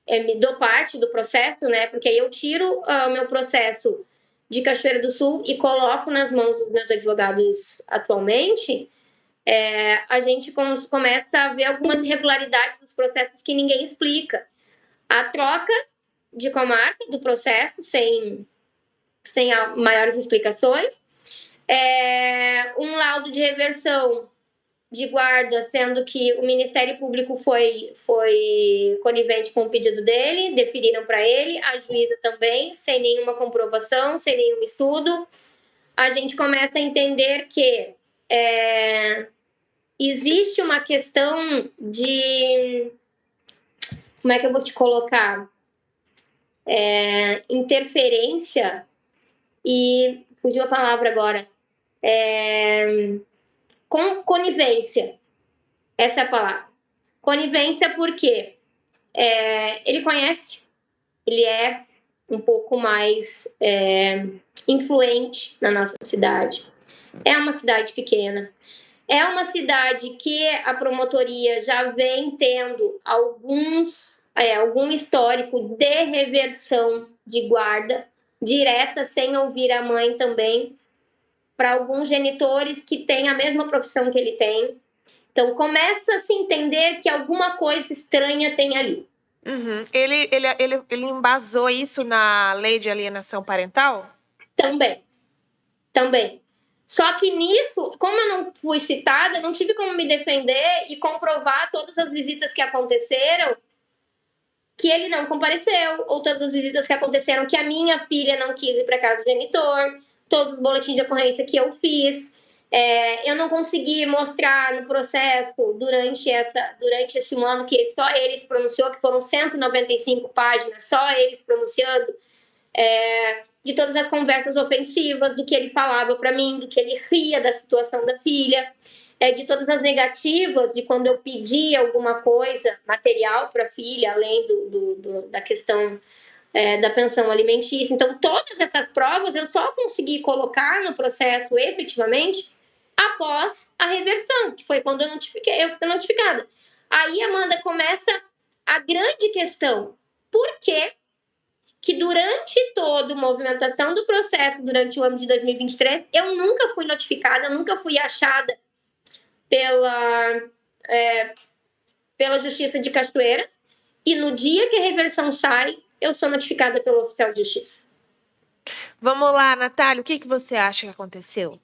me dou parte do processo, né? Porque aí eu tiro o meu processo de Cachoeira do Sul e coloco nas mãos dos meus advogados atualmente, a gente começa a ver algumas irregularidades dos processos que ninguém explica. A troca de comarca do processo, sem maiores explicações. Um laudo de reversão de guarda, sendo que o Ministério Público foi conivente com o pedido dele, deferiram para ele, a juíza também, sem nenhuma comprovação, sem nenhum estudo. A gente começa a entender que existe uma questão de... Como é que eu vou te colocar? Interferência e... Fugiu a palavra agora. Conivência. Essa é a palavra. Conivência porque ele conhece, ele é um pouco mais influente na nossa cidade. É uma cidade pequena. É uma cidade que a promotoria já vem tendo algum histórico de reversão de guarda direta, sem ouvir a mãe também, para alguns genitores que têm a mesma profissão que ele tem. Então, começa a se entender que alguma coisa estranha tem ali. Uhum. Ele embasou isso na lei de alienação parental? Também. Só que nisso, como eu não fui citada, não tive como me defender e comprovar todas as visitas que aconteceram que ele não compareceu, ou todas as visitas que aconteceram que a minha filha não quis ir para casa do genitor, todos os boletins de ocorrência que eu fiz. Eu não consegui mostrar no processo durante esse ano que só ele se pronunciou, que foram 195 páginas, só ele se pronunciando, de todas as conversas ofensivas, do que ele falava para mim, do que ele ria da situação da filha, de todas as negativas, de quando eu pedi alguma coisa material para a filha, além da questão da pensão alimentícia. Então, todas essas provas eu só consegui colocar no processo efetivamente após a reversão, que foi quando eu fiquei notificada. Aí, Amanda, começa a grande questão. Por que durante toda a movimentação do processo, durante o ano de 2023, eu nunca fui notificada, eu nunca fui achada pela Justiça de Cachoeira, e no dia que a reversão sai, eu sou notificada pelo oficial de justiça. Vamos lá, Natália, o que você acha que aconteceu?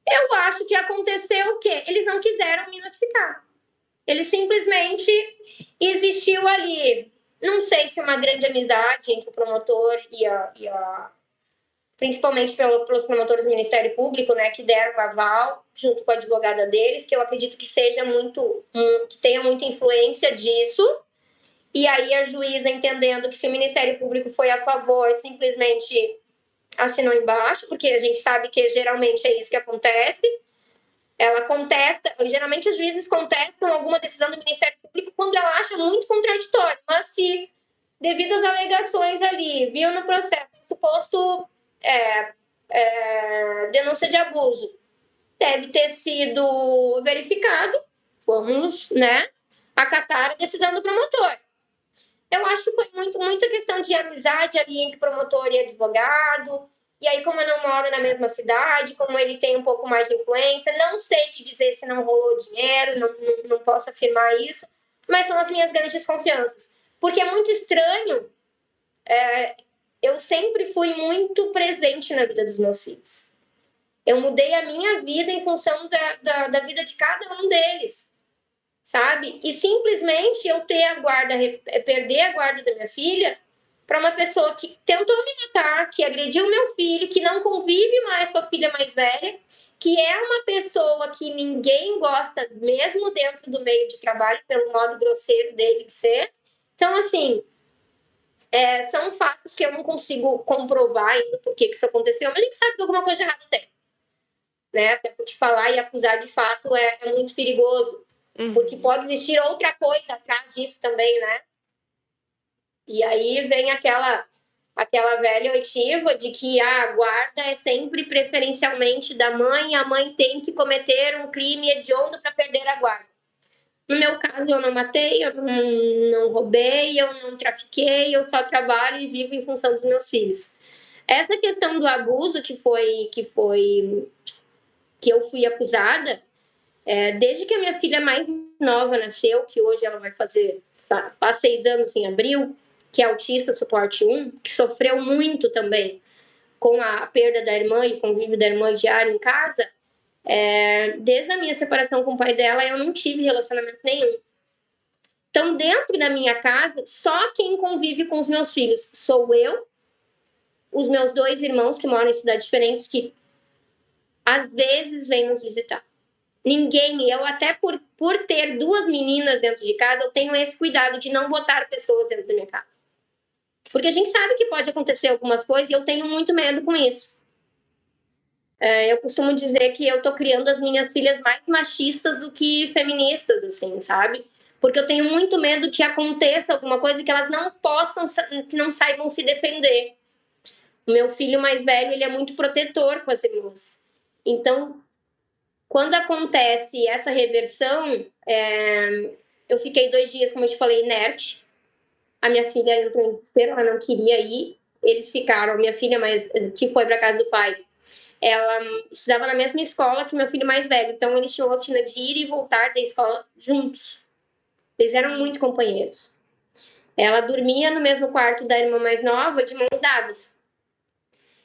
Eu acho que aconteceu o quê? Eles não quiseram me notificar. Eles simplesmente existiu ali, não sei se uma grande amizade entre o promotor principalmente pelos promotores do Ministério Público, né, que deram o aval junto com a advogada deles, que eu acredito que seja que tenha muita influência disso. E aí a juíza, entendendo que se o Ministério Público foi a favor, simplesmente assinou embaixo, porque a gente sabe que geralmente é isso que acontece. Ela contesta, geralmente os juízes contestam alguma decisão do Ministério Público quando ela acha muito contraditório, mas se, devido às alegações ali, viu no processo, suposto denúncia de abuso, deve ter sido verificado, fomos, né, acatar a decisão do promotor. Eu acho que foi muita questão de amizade ali entre promotor e advogado. E aí, como eu não moro na mesma cidade, como ele tem um pouco mais de influência, não sei te dizer se não rolou dinheiro, não posso afirmar isso, mas são as minhas grandes desconfianças. Porque é muito estranho, eu sempre fui muito presente na vida dos meus filhos. Eu mudei a minha vida em função da vida de cada um deles, sabe? E simplesmente eu perder a guarda da minha filha para uma pessoa que tentou me matar, que agrediu meu filho, que não convive mais com a filha mais velha, que é uma pessoa que ninguém gosta, mesmo dentro do meio de trabalho, pelo modo grosseiro dele de ser. Então, assim, são fatos que eu não consigo comprovar ainda por que isso aconteceu, mas a gente sabe que alguma coisa errada tem. Né? Até porque falar e acusar de fato é muito perigoso, porque pode existir outra coisa atrás disso também, né? E aí vem aquela velha oitiva de que a guarda é sempre preferencialmente da mãe, a mãe tem que cometer um crime hediondo para perder a guarda. No meu caso, eu não matei, eu não roubei, eu não trafiquei, eu só trabalho e vivo em função dos meus filhos. Essa questão do abuso que eu fui acusada, desde que a minha filha mais nova nasceu, que hoje ela vai faz 6 anos em abril, que é autista suporte 1, que sofreu muito também com a perda da irmã e convívio da irmã diário em casa, desde a minha separação com o pai dela, eu não tive relacionamento nenhum. Então, dentro da minha casa, só quem convive com os meus filhos sou eu, os meus 2 irmãos que moram em cidades diferentes, que às vezes vêm nos visitar. Ninguém, eu até por ter 2 meninas dentro de casa, eu tenho esse cuidado de não botar pessoas dentro da minha casa. Porque a gente sabe que pode acontecer algumas coisas e eu tenho muito medo com isso. Eu costumo dizer que eu tô criando as minhas filhas mais machistas do que feministas, assim, sabe? Porque eu tenho muito medo que aconteça alguma coisa que elas que não saibam se defender. O meu filho mais velho, ele é muito protetor com as irmãs. Então, quando acontece essa reversão, eu fiquei 2 dias, como eu te falei, inerte. A minha filha entrou em desespero, ela não queria ir. Eles ficaram, minha filha que foi para casa do pai, ela estudava na mesma escola que meu filho mais velho. Então, eles tinham a rotina de ir e voltar da escola juntos. Eles eram muito companheiros. Ela dormia no mesmo quarto da irmã mais nova, de mãos dadas.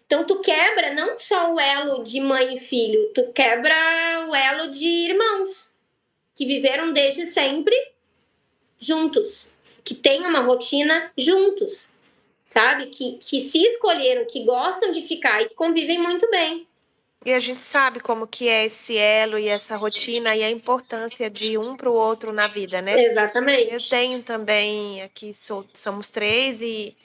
Então, tu quebra não só o elo de mãe e filho, tu quebra o elo de irmãos que viveram desde sempre juntos, que têm uma rotina juntos, sabe? Que se escolheram, que gostam de ficar e que convivem muito bem. E a gente sabe como que é esse elo e essa rotina e a importância de um para o outro na vida, né? Exatamente. Eu tenho também, aqui somos 3 e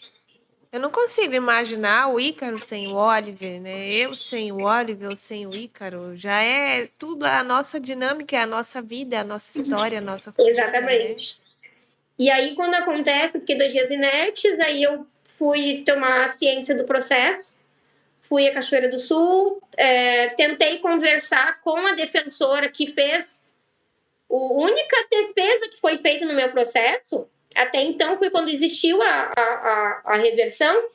eu não consigo imaginar o Ícaro sem o Oliver, né? Eu sem o Oliver, eu sem o Ícaro. Já é tudo a nossa dinâmica, é a nossa vida, é a nossa história, a nossa família, né? Exatamente. E aí, quando acontece, fiquei 2 dias inertes, aí eu fui tomar ciência do processo, fui a Cachoeira do Sul, tentei conversar com a defensora que fez a única defesa que foi feita no meu processo. Até então foi quando existiu a reversão,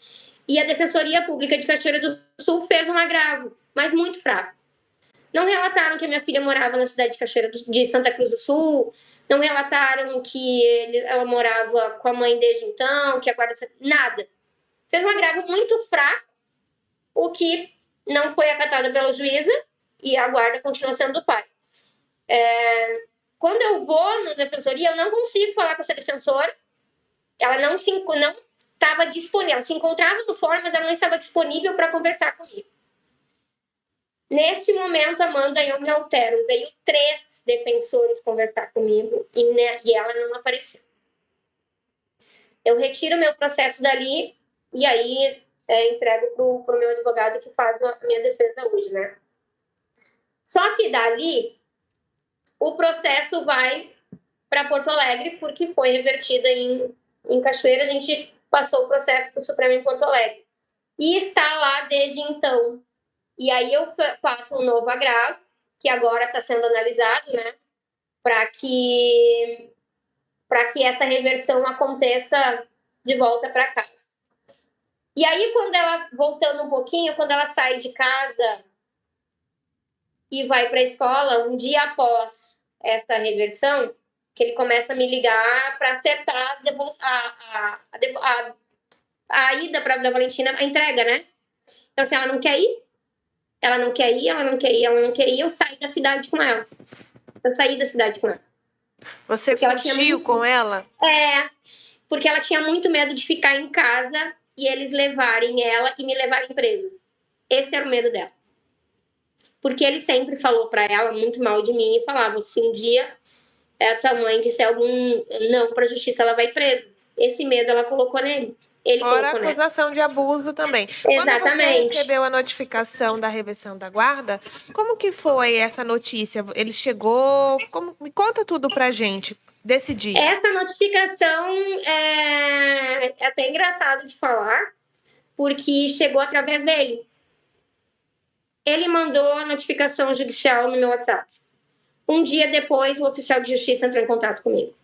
e a Defensoria Pública de Cachoeira do Sul fez um agravo, mas muito fraco. Não relataram que a minha filha morava na cidade de Santa Cruz do Sul, não relataram que ela morava com a mãe desde então, que a guarda... Nada. Fez um agravo muito fraco, o que não foi acatado pela juíza, e a guarda continua sendo do pai. Quando eu vou na defensoria, eu não consigo falar com essa defensora. Ela não estava disponível. Ela se encontrava no fórum, mas ela não estava disponível para conversar comigo. Nesse momento, Amanda, eu me altero. Veio 3 defensores conversar comigo e ela não apareceu. Eu retiro meu processo dali e aí entrego pro meu advogado que faz a minha defesa hoje, né? Só que dali, o processo vai para Porto Alegre, porque foi revertida em Cachoeira. A gente passou o processo para o Supremo em Porto Alegre. E está lá desde então. E aí eu faço um novo agravo, que agora está sendo analisado, né, para que essa reversão aconteça de volta para casa. E aí, voltando um pouquinho, quando ela sai de casa e vai para a escola, um dia após essa reversão, que ele começa a me ligar para acertar a ida da Valentina, a entrega, né? Então, assim, ela não quer ir, eu saí da cidade com ela. Você fugiu com ela? Porque ela tinha muito medo de ficar em casa e eles levarem ela e me levarem presa. Esse era o medo dela. Porque ele sempre falou para ela muito mal de mim e falava, se um dia a tua mãe disser algum não para a justiça, ela vai presa. Esse medo ela colocou nele. Fora a acusação de abuso também. Exatamente. Quando você recebeu a notificação da reversão da guarda, como que foi essa notícia? Ele chegou... Me conta tudo pra gente desse dia. Essa notificação é até engraçado de falar, porque chegou através dele. Ele mandou a notificação judicial no meu WhatsApp. Um dia depois, o oficial de justiça entrou em contato comigo.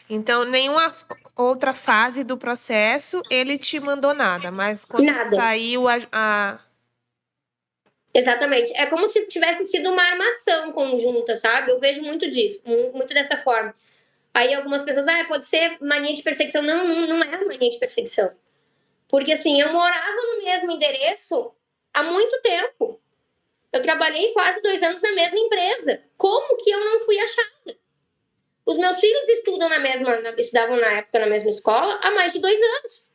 Então, nenhuma outra fase do processo ele te mandou nada, mas quando saiu Exatamente. É como se tivesse sido uma armação conjunta, sabe? Eu vejo muito disso, muito dessa forma. Aí algumas pessoas, pode ser mania de perseguição. Não é mania de perseguição. Porque, assim, eu morava no mesmo endereço há muito tempo. Eu trabalhei quase 2 anos na mesma empresa. Como que eu não fui achada? Os meus filhos estudavam na época na mesma escola há mais de 2 anos.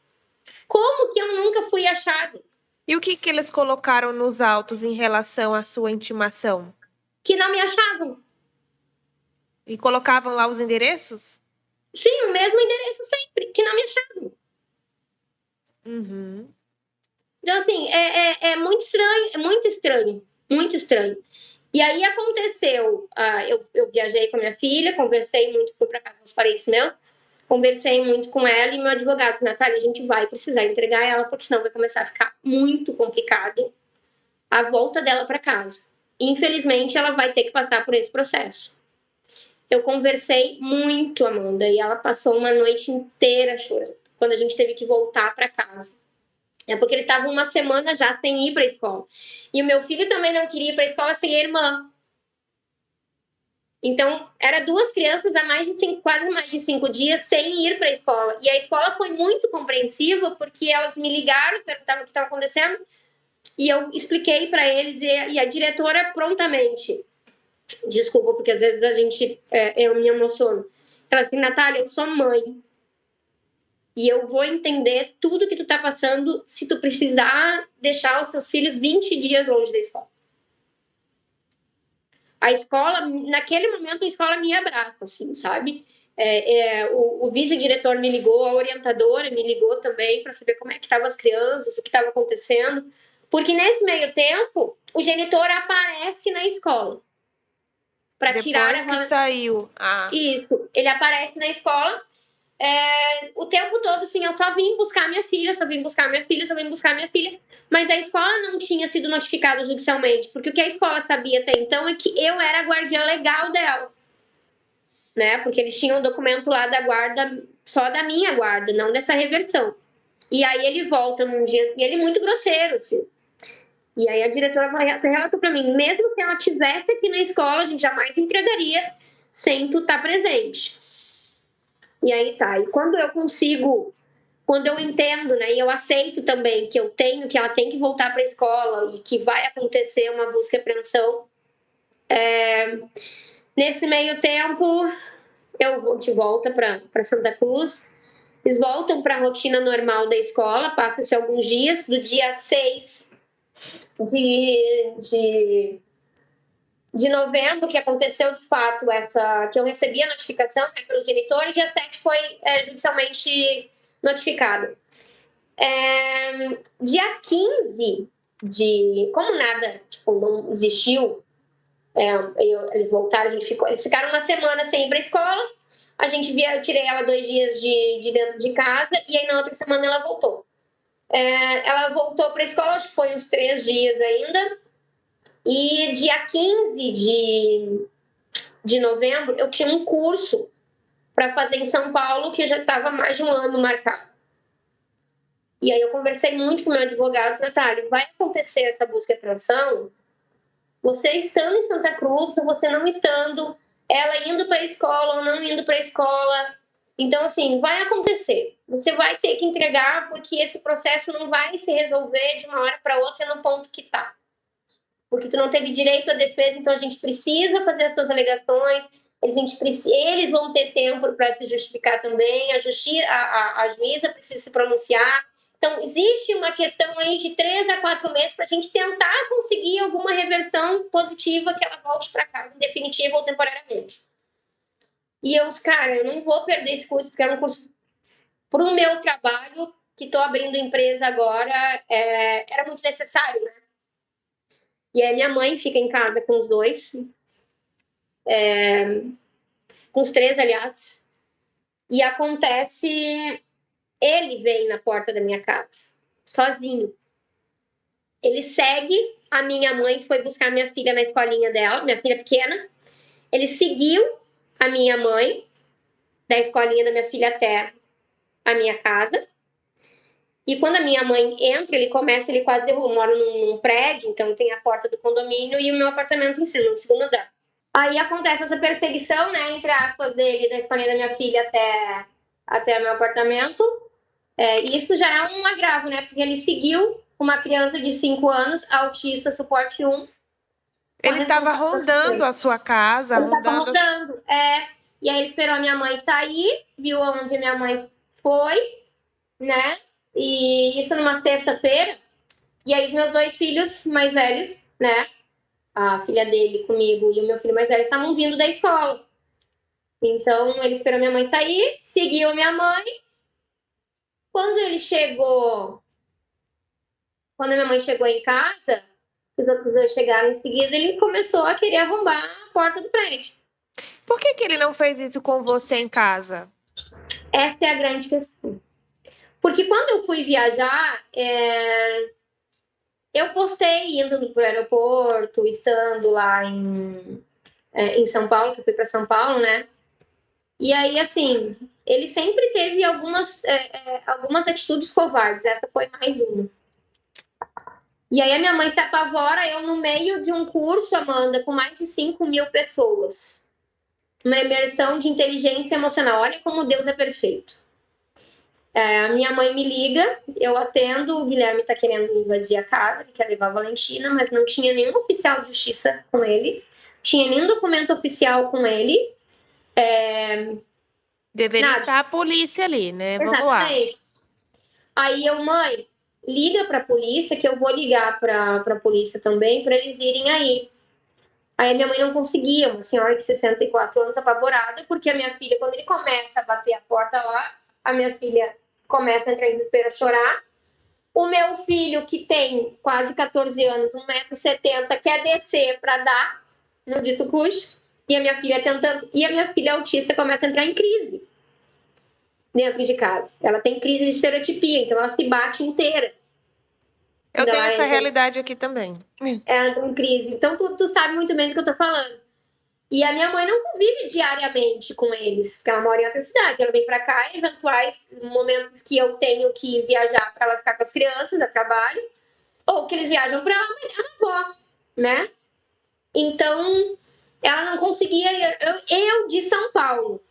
Como que eu nunca fui achada? E o que eles colocaram nos autos em relação à sua intimação? Que não me achavam. E colocavam lá os endereços? Sim, o mesmo endereço sempre, que não me achavam. Uhum. Então, assim, é muito estranho, muito estranho. E aí aconteceu, eu viajei com a minha filha, conversei muito, fui para casa dos parentes meus, conversei muito com ela e meu advogado, Natália, a gente vai precisar entregar ela, porque senão vai começar a ficar muito complicado a volta dela para casa. Infelizmente, ela vai ter que passar por esse processo. Eu conversei muito, Amanda, e ela passou uma noite inteira chorando, quando a gente teve que voltar para casa. Porque eles estavam uma semana já sem ir para a escola. E o meu filho também não queria ir para a escola sem a irmã. Então, era 2 crianças há quase mais de 5 dias sem ir para a escola. E a escola foi muito compreensiva, porque elas me ligaram, perguntavam o que estava acontecendo, e eu expliquei para eles, e a diretora prontamente, desculpa, porque às vezes eu me emociono. Ela disse, Natália, eu sou mãe. E eu vou entender tudo que tu tá passando se tu precisar deixar os teus filhos 20 dias longe da escola. A escola, naquele momento, a escola me abraça, assim, sabe? O vice-diretor me ligou, a orientadora me ligou também para saber como é que estavam as crianças, o que estava acontecendo. Porque nesse meio tempo, o genitor aparece na escola. Para tirar Depois que saiu. Isso, ele aparece na escola. O tempo todo, assim, eu só vim buscar minha filha, mas a escola não tinha sido notificada judicialmente, porque o que a escola sabia até então é que eu era a guardiã legal dela, né? Porque eles tinham um documento lá da guarda, só da minha guarda, não dessa reversão. E aí ele volta num dia, e ele é muito grosseiro, assim. E aí a diretora relatou pra mim, mesmo se ela estivesse aqui na escola, a gente jamais entregaria sem tu estar presente. E aí tá, e quando eu entendo, né, e eu aceito também que ela tem que voltar para a escola e que vai acontecer uma busca e apreensão, nesse meio tempo, eu vou de volta para Santa Cruz, eles voltam para a rotina normal da escola, passa-se alguns dias, do dia 6 de novembro, que aconteceu de fato que eu recebi a notificação, né, pelo genitor, e dia 7 foi judicialmente notificado. Dia 15 como nada, não existiu, eles voltaram, eles ficaram uma semana sem ir para a escola, eu tirei ela 2 dias de dentro de casa, e aí na outra semana ela voltou. Ela voltou para a escola, acho que foi uns 3 dias ainda, E dia 15 de novembro, eu tinha um curso para fazer em São Paulo, que já estava mais de um ano marcado. E aí eu conversei muito com o meu advogado, Natália, vai acontecer essa busca e apreensão, você estando em Santa Cruz, ou você não estando, ela indo para a escola ou não indo para a escola. Então, assim, vai acontecer. Você vai ter que entregar, porque esse processo não vai se resolver de uma hora para outra no ponto que está. Porque tu não teve direito à defesa, então a gente precisa fazer as tuas alegações, eles vão ter tempo para se justificar também, a juíza precisa se pronunciar. Então, existe uma questão aí de 3 a 4 meses para a gente tentar conseguir alguma reversão positiva que ela volte para casa, em definitiva ou temporariamente. E eu não vou perder esse curso, porque era um curso para o meu trabalho, que estou abrindo empresa agora, era muito necessário, né? E aí minha mãe fica em casa com os dois, com os 3, aliás, e acontece, ele vem na porta da minha casa, sozinho. Ele segue a minha mãe, foi buscar minha filha na escolinha dela, minha filha pequena. Ele seguiu a minha mãe da escolinha da minha filha até a minha casa. E quando a minha mãe entra, ele quase derruba. Eu moro num prédio, então tem a porta do condomínio e o meu apartamento em cima, no segundo andar. Aí acontece essa perseguição, né, entre aspas, dele, da escolinha da minha filha até o meu apartamento. Isso já é um agravo, né, porque ele seguiu uma criança de 5 anos, autista, suporte 1. Ele estava rondando a sua casa, Ele estava rondando, E aí ele esperou a minha mãe sair, viu onde a minha mãe foi, né? E isso numa sexta-feira. E aí os meus 2 filhos mais velhos, né? A filha dele comigo e o meu filho mais velho estavam vindo da escola. Então ele esperou a minha mãe sair, seguiu a minha mãe. Quando a minha mãe chegou em casa, os outros 2 chegaram em seguida, ele começou a querer arrombar a porta do prédio. Por que ele não fez isso com você em casa? Essa é a grande questão. Porque quando eu fui viajar, eu postei indo para o aeroporto, estando lá em São Paulo, que eu fui para São Paulo, né? E aí, assim, ele sempre teve algumas atitudes covardes. Essa foi mais uma. E aí a minha mãe se apavora, eu no meio de um curso, Amanda, com mais de 5.000 pessoas. Uma imersão de inteligência emocional. Olha como Deus é perfeito. A minha mãe me liga, eu atendo, o Guilherme tá querendo invadir a casa, ele quer levar a Valentina, mas não tinha nenhum oficial de justiça com ele, tinha nenhum documento oficial com ele. Deveria estar a polícia ali, né? Vamos Exatamente. lá. Aí mãe, liga pra polícia, que eu vou ligar pra polícia também, pra eles irem aí. Aí a minha mãe não conseguia, uma senhora de 64 anos, apavorada, porque a minha filha, quando ele começa a bater a porta lá, a minha filha começa a entrar em desespero, a chorar. O meu filho, que tem quase 14 anos, 1,70 m, quer descer para dar no dito cujo. E a minha filha tentando. E a minha filha autista começa a entrar em crise dentro de casa. Ela tem crise de estereotipia, então ela se bate inteira. Eu tenho essa realidade aqui também. Ela entra em crise. Então tu sabe muito bem do que eu tô falando. E a minha mãe não convive diariamente com eles, porque ela mora em outra cidade. Ela vem para cá em eventuais momentos que eu tenho que viajar para ela ficar com as crianças, a trabalho, ou que eles viajam para ela, mas ela não vó, né? Então, ela não conseguia. Eu de São Paulo,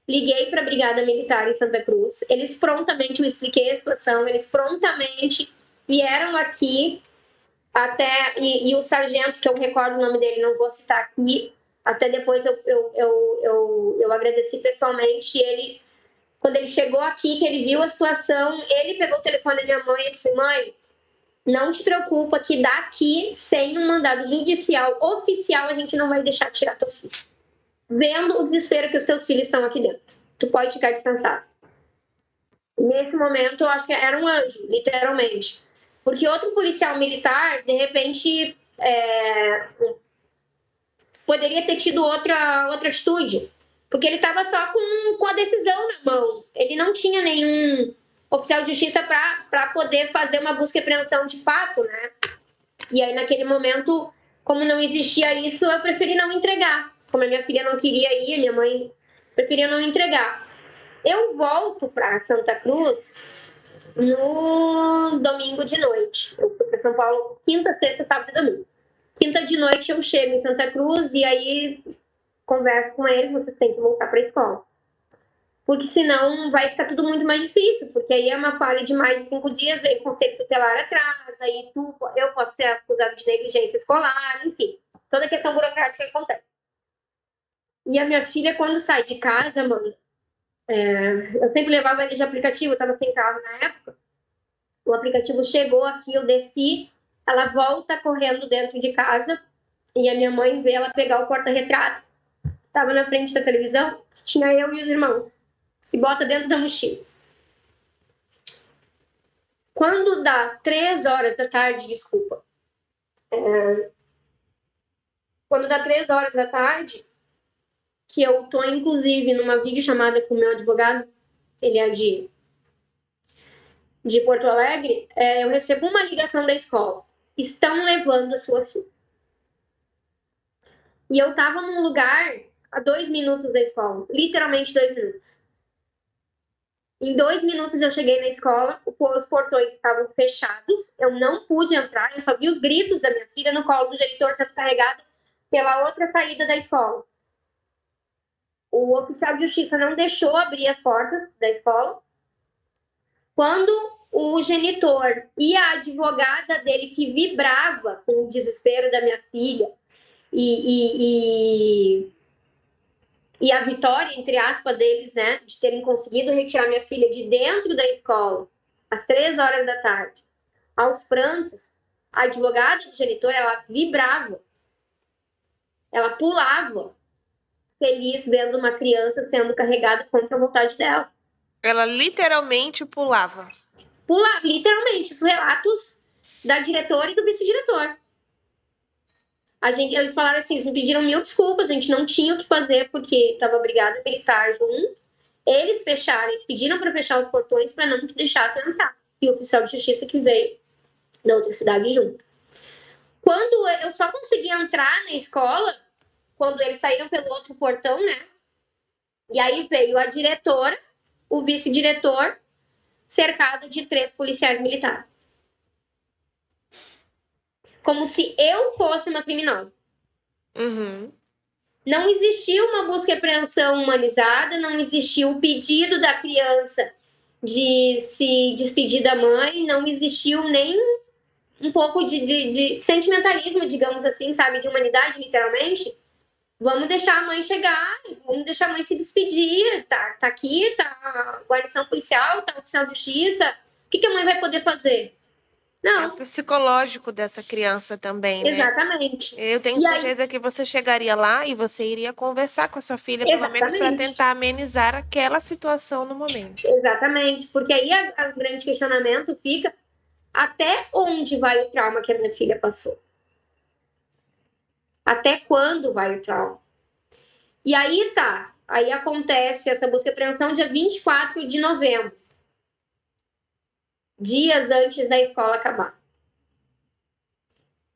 liguei para a Brigada Militar em Santa Cruz. Eles prontamente, eu expliquei a situação, eles prontamente vieram aqui. E o sargento, que eu recordo o nome dele, não vou citar aqui, até depois eu agradeci pessoalmente. Ele, quando ele chegou aqui, que ele viu a situação, ele pegou o telefone da minha mãe e disse: mãe, não te preocupa que daqui, sem um mandado judicial oficial, a gente não vai deixar tirar teu filho. Vendo o desespero que os teus filhos estão aqui dentro. Tu pode ficar descansado. Nesse momento, eu acho que era um anjo, literalmente. Porque outro policial militar, de repente, poderia ter tido outra atitude. Porque ele estava só com a decisão na mão. Ele não tinha nenhum oficial de justiça para poder fazer uma busca e apreensão de fato, né? E aí, naquele momento, como não existia isso, eu preferi não entregar. Como a minha filha não queria ir, a minha mãe preferia não entregar. Eu volto para Santa Cruz no domingo de noite. Eu fui para São Paulo quinta, sexta, sábado e domingo. Quinta de noite eu chego em Santa Cruz e aí converso com eles, vocês têm que voltar para a escola. Porque senão vai ficar tudo muito mais difícil, porque aí é uma falha de mais de 5 dias, vem conselho tutelar atrás, aí eu posso ser acusado de negligência escolar, enfim, toda a questão burocrática que acontece. E a minha filha, quando sai de casa, mano, eu sempre levava ele de aplicativo, eu tava sem carro na época, o aplicativo chegou aqui, eu desci, ela volta correndo dentro de casa, e a minha mãe vê ela pegar o porta-retrato, tava na frente da televisão, tinha eu e os irmãos, e bota dentro da mochila. Quando dá 3 horas da tarde, desculpa. Quando dá 3 horas da tarde, que eu tô, inclusive, numa videochamada com o meu advogado, ele é de Porto Alegre, eu recebo uma ligação da escola. Estão levando a sua filha. E eu tava num lugar a 2 minutos da escola. Literalmente 2 minutos. Em 2 minutos eu cheguei na escola, os portões estavam fechados, eu não pude entrar, eu só vi os gritos da minha filha no colo do genitor sendo carregada pela outra saída da escola. O oficial de justiça não deixou abrir as portas da escola. Quando o genitor e a advogada dele, que vibrava com o desespero da minha filha e a vitória, entre aspas, deles, né, de terem conseguido retirar minha filha de dentro da escola, às 3 horas da tarde, aos prantos, a advogada do genitor, ela vibrava, ela pulava, feliz vendo uma criança sendo carregada contra a vontade dela. Ela literalmente pulava. Pulava, literalmente, os relatos da diretora e do vice-diretor. Eles falaram assim, eles me pediram 1000 desculpas, a gente não tinha o que fazer porque estava brigada militar junto. Eles fecharam, eles pediram para fechar os portões para não te deixar tu entrar. E o oficial de justiça que veio da outra cidade junto. Quando eu só consegui entrar na escola, quando eles saíram pelo outro portão, né? E aí veio a diretora, o vice-diretor, cercada de 3 policiais militares. Como se eu fosse uma criminosa. Uhum. Não existiu uma busca e apreensão humanizada, não existiu o pedido da criança de se despedir da mãe, não existiu nem um pouco de sentimentalismo, digamos assim, sabe, de humanidade, literalmente. Vamos deixar a mãe chegar, vamos deixar a mãe se despedir, tá aqui, tá a guarnição policial, tá o oficial de justiça, o que a mãe vai poder fazer? É Não. o psicológico dessa criança também, né? Exatamente. Eu tenho certeza que você chegaria lá e você iria conversar com a sua filha, pelo menos para tentar amenizar aquela situação no momento. Exatamente, porque aí o grande questionamento fica até onde vai o trauma que a minha filha passou? Até quando vai o trauma? E aí tá, aí acontece essa busca e apreensão dia 24 de novembro, dias antes da escola acabar.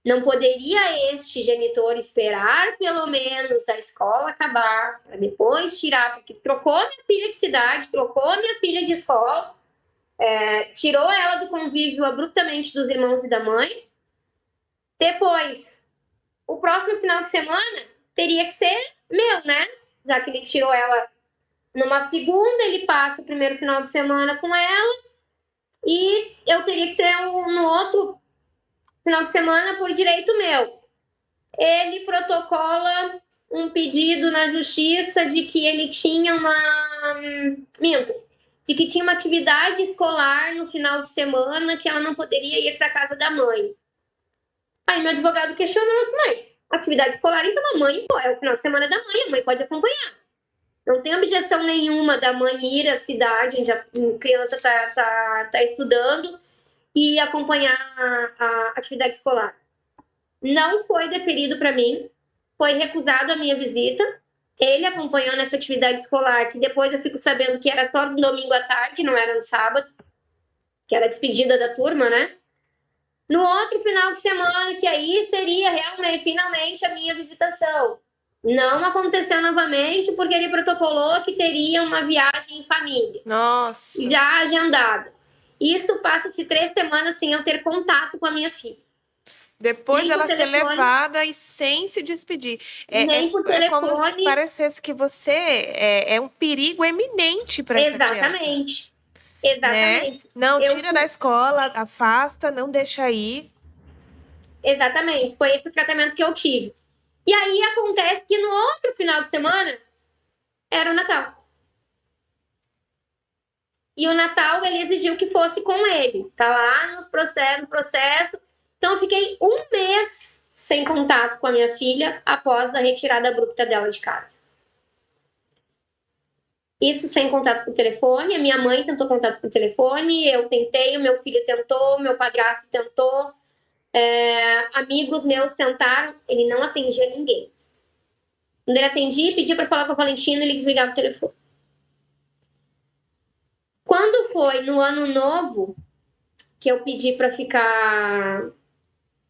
Não poderia este genitor esperar pelo menos a escola acabar, para depois tirar, porque trocou minha filha de cidade, trocou minha filha de escola, tirou ela do convívio abruptamente dos irmãos e da mãe. Depois, o próximo final de semana teria que ser meu, né? Já que ele tirou ela numa segunda, ele passa o primeiro final de semana com ela e eu teria que ter no outro final de semana por direito meu. Ele protocola um pedido na justiça de que ele tinha de que tinha uma atividade escolar no final de semana que ela não poderia ir para casa da mãe. Aí meu advogado questionou, mas atividade escolar, então a mãe, é o final de semana da mãe, a mãe pode acompanhar. Não tem objeção nenhuma da mãe ir à cidade onde a criança tá estudando e acompanhar a atividade escolar. Não foi deferido para mim, foi recusado a minha visita. Ele acompanhou nessa atividade escolar, que depois eu fico sabendo que era só no domingo à tarde, não era no sábado, que era a despedida da turma, né? No outro final de semana, que aí seria realmente, finalmente, a minha visitação. Não aconteceu novamente, porque ele protocolou que teria uma viagem em família. Nossa. Já agendada. Isso passa-se 3 semanas sem eu ter contato com a minha filha. Depois Nem por ela ser telefone, levada e sem se despedir. nem por É como se telefone. parecesse que você é um perigo eminente para essa criança, Exatamente. né? Exatamente. Não, Eu tira da escola, afasta, não deixa ir. Exatamente. Foi esse o tratamento que eu tive. E aí acontece que no outro final de semana era o Natal. E o Natal ele exigiu que fosse com ele. Tá lá no processo. Então eu fiquei um mês sem contato com a minha filha após a retirada abrupta dela de casa. Isso sem contato com o telefone. A minha mãe tentou contato com o telefone, eu tentei, o meu filho tentou, meu padrasto tentou. Amigos meus tentaram, ele não atendia ninguém. Quando ele atendia, pedia para falar com a Valentina, ele desligava o telefone. Quando foi no ano novo que eu pedi para ficar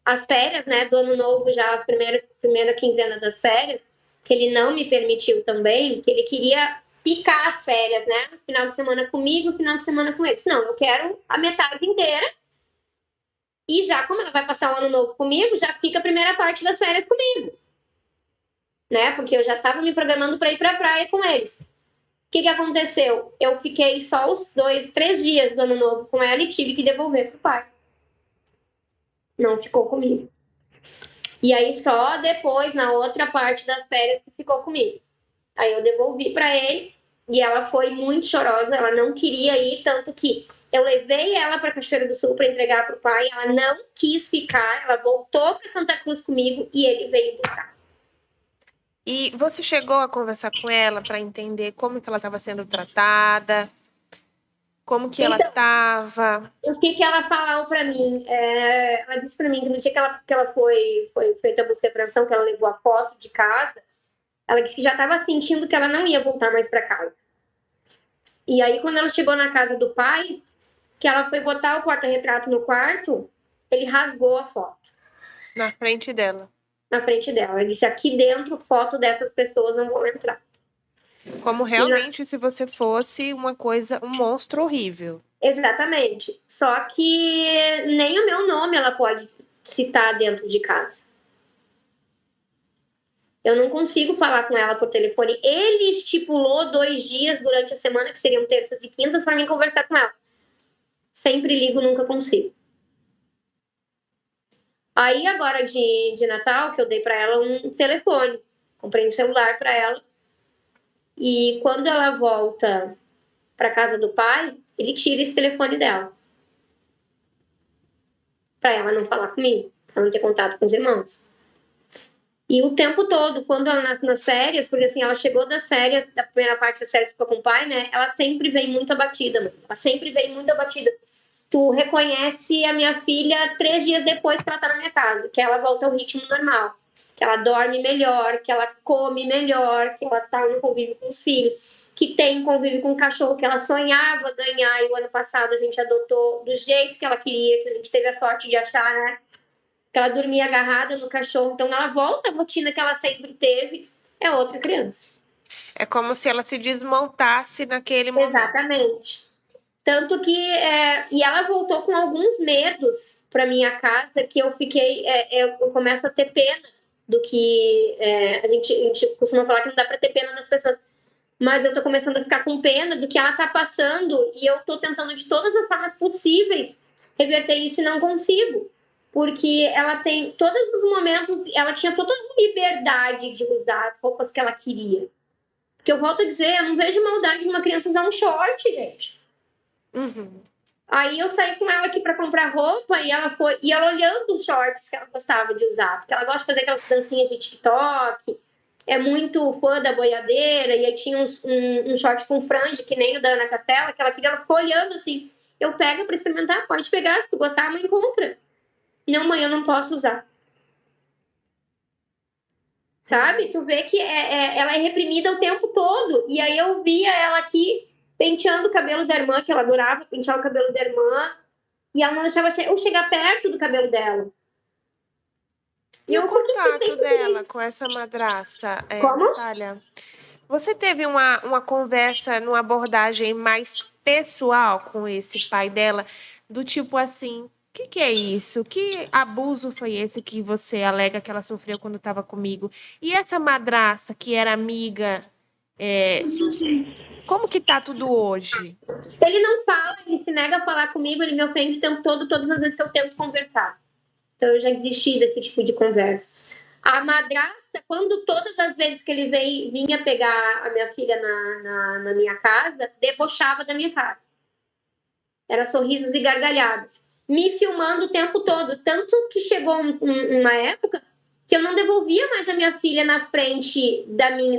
as férias, né, do ano novo, já as primeira quinzena das férias, que ele não me permitiu também, que ele queria picar as férias, né, final de semana comigo, final de semana com eles. Não, eu quero a metade inteira. E já, como ela vai passar o ano novo comigo, já fica a primeira parte das férias comigo. Né? Porque eu já estava me programando para ir para a praia com eles. O que aconteceu? Eu fiquei só os 3 dias do ano novo com ela e tive que devolver pro pai. Não ficou comigo. E aí só depois, na outra parte das férias, que ficou comigo. Aí eu devolvi para ele e ela foi muito chorosa, ela não queria ir, tanto que eu levei ela para Cachoeira do Sul para entregar pro pai, ela não quis ficar, ela voltou para Santa Cruz comigo e ele veio buscar. E você chegou a conversar com ela para entender como que ela estava sendo tratada, como que ela Então, estava? o que ela falou para mim? Ela disse para mim que no dia que ela foi feita a observação, que ela levou a foto de casa, ela disse que já estava sentindo que ela não ia voltar mais para casa. E aí, quando ela chegou na casa do pai, que ela foi botar o porta-retrato no quarto, ele rasgou a foto. Na frente dela. Na frente dela. Ela disse, aqui dentro, foto dessas pessoas não vão entrar. Como realmente se você fosse uma coisa, um monstro horrível. Exatamente. Só que nem o meu nome ela pode citar dentro de casa. Eu não consigo falar com ela por telefone. Ele estipulou 2 dias durante a semana, que seriam terças e quintas, para mim conversar com ela. Sempre ligo, nunca consigo. Aí, agora de Natal, que eu dei para ela um telefone. Comprei um celular para ela. E quando ela volta para casa do pai, ele tira esse telefone dela. Para ela não falar comigo, para não ter contato com os irmãos. E o tempo todo, quando ela nas férias, porque assim, ela chegou das férias, da primeira parte da série que ficou com o pai, né? Ela sempre vem muito abatida, mano. Ela sempre vem muito abatida. Tu reconhece a minha filha 3 dias depois que ela tá na minha casa, que ela volta ao ritmo normal. Que ela dorme melhor, que ela come melhor, que ela tá no convívio com os filhos, que tem convívio com o cachorro que ela sonhava ganhar, e o ano passado a gente adotou do jeito que ela queria, que a gente teve a sorte de achar, né? Que ela dormia agarrada no cachorro, então ela volta à rotina que ela sempre teve, é outra criança. É como se ela se desmontasse naquele momento. Exatamente. Tanto que, e ela voltou com alguns medos para minha casa, que eu fiquei, eu começo a ter pena do que, a gente costuma falar que não dá para ter pena das pessoas, mas eu tô começando a ficar com pena do que ela tá passando, e eu tô tentando de todas as formas possíveis reverter isso e não consigo. Porque ela tem, todos os momentos, ela tinha toda a liberdade de usar as roupas que ela queria. Porque eu volto a dizer, eu não vejo maldade de uma criança usar um short, gente. Uhum. Aí eu saí com ela aqui para comprar roupa e ela olhando os shorts que ela gostava de usar. Porque ela gosta de fazer aquelas dancinhas de TikTok, é muito fã da boiadeira, e aí tinha uns shorts com franja, que nem o da Ana Castela, que ela queria, ela ficou olhando assim. Eu pego para experimentar, pode pegar, se tu gostar, a mãe compra. Não, mãe, eu não posso usar. Sabe? Tu vê que ela é reprimida o tempo todo. E aí eu via ela aqui penteando o cabelo da irmã, que ela adorava pentear o cabelo da irmã. E ela não deixava eu chegar perto do cabelo dela. E o contato dela com essa madrasta, Como? Natália? Você teve uma conversa, numa abordagem mais pessoal com esse pai dela, do tipo assim, o que é isso? Que abuso foi esse que você alega que ela sofreu quando estava comigo? E essa madrasta que era amiga, como que tá tudo hoje? Ele não fala, ele se nega a falar comigo, ele me ofende o tempo todo, todas as vezes que eu tento conversar. Então eu já desisti desse tipo de conversa. A madrasta, quando todas as vezes que ele vinha pegar a minha filha na minha casa, debochava da minha cara. Era sorrisos e gargalhadas. Me filmando o tempo todo. Tanto que chegou uma época que eu não devolvia mais a minha filha na frente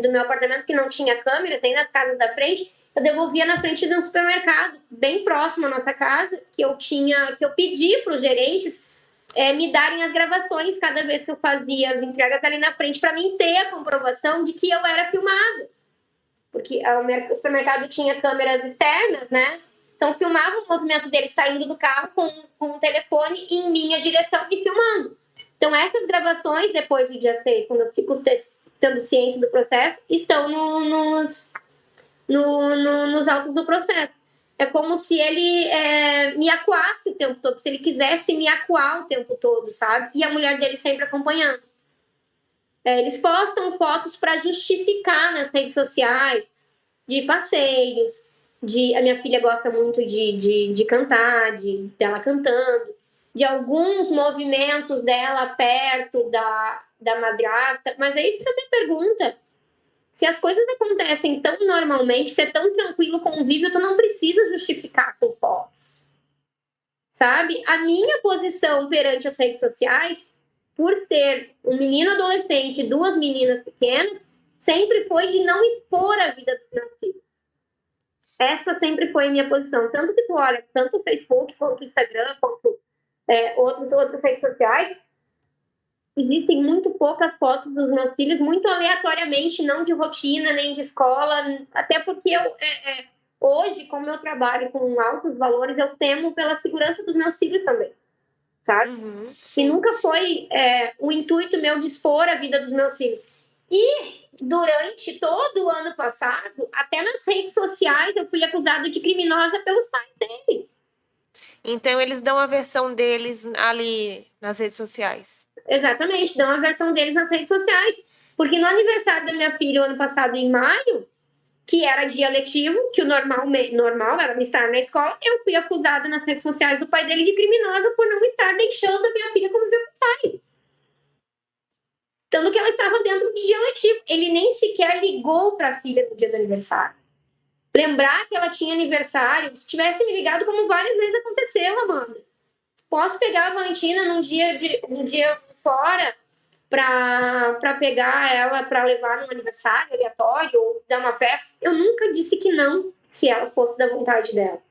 do meu apartamento, que não tinha câmeras, nem nas casas da frente. Eu devolvia na frente de um supermercado, bem próximo à nossa casa, que eu pedi para os gerentes me darem as gravações cada vez que eu fazia as entregas ali na frente, para mim ter a comprovação de que eu era filmada. Porque o supermercado tinha câmeras externas, né? Então filmava o movimento dele saindo do carro com um telefone em minha direção e filmando. Então essas gravações, depois do dia 6, quando eu fico tendo ciência do processo, estão nos autos do processo. É como se ele me acuasse o tempo todo, se ele quisesse me acuar o tempo todo, sabe? E a mulher dele sempre acompanhando. Eles postam fotos para justificar nas redes sociais de passeios, a minha filha gosta muito de cantar, dela cantando, de alguns movimentos dela perto da madrasta. Mas aí fica a minha pergunta: se as coisas acontecem tão normalmente, se é tão tranquilo o convívio, tu não precisa justificar com fotos. Sabe? A minha posição perante as redes sociais, por ser um menino adolescente e 2 meninas pequenas, sempre foi de não expor a vida dos meus filhos. Essa sempre foi a minha posição. Tanto que tu olha, tanto o Facebook, quanto o Instagram, quanto outras redes sociais, existem muito poucas fotos dos meus filhos, muito aleatoriamente, não de rotina, nem de escola, até porque hoje, como eu trabalho com altos valores, eu temo pela segurança dos meus filhos também, sabe? E nunca foi o intuito meu de expor a vida dos meus filhos. E durante todo o ano passado, até nas redes sociais, eu fui acusada de criminosa pelos pais dele. Então eles dão a versão deles ali nas redes sociais. Exatamente, dão a versão deles nas redes sociais. Porque no aniversário da minha filha, o ano passado, em maio, que era dia letivo, que o normal era não estar na escola, eu fui acusada nas redes sociais do pai dele de criminosa por não estar deixando a minha filha conviver com o pai. Tanto que ela estava dentro de dia letivo. Ele nem sequer ligou para a filha no dia do aniversário. Lembrar que ela tinha aniversário, se tivesse me ligado, como várias vezes aconteceu, Amanda. Posso pegar a Valentina num dia fora para pegar ela para levar num aniversário aleatório ou dar uma festa? Eu nunca disse que não, se ela fosse da vontade dela.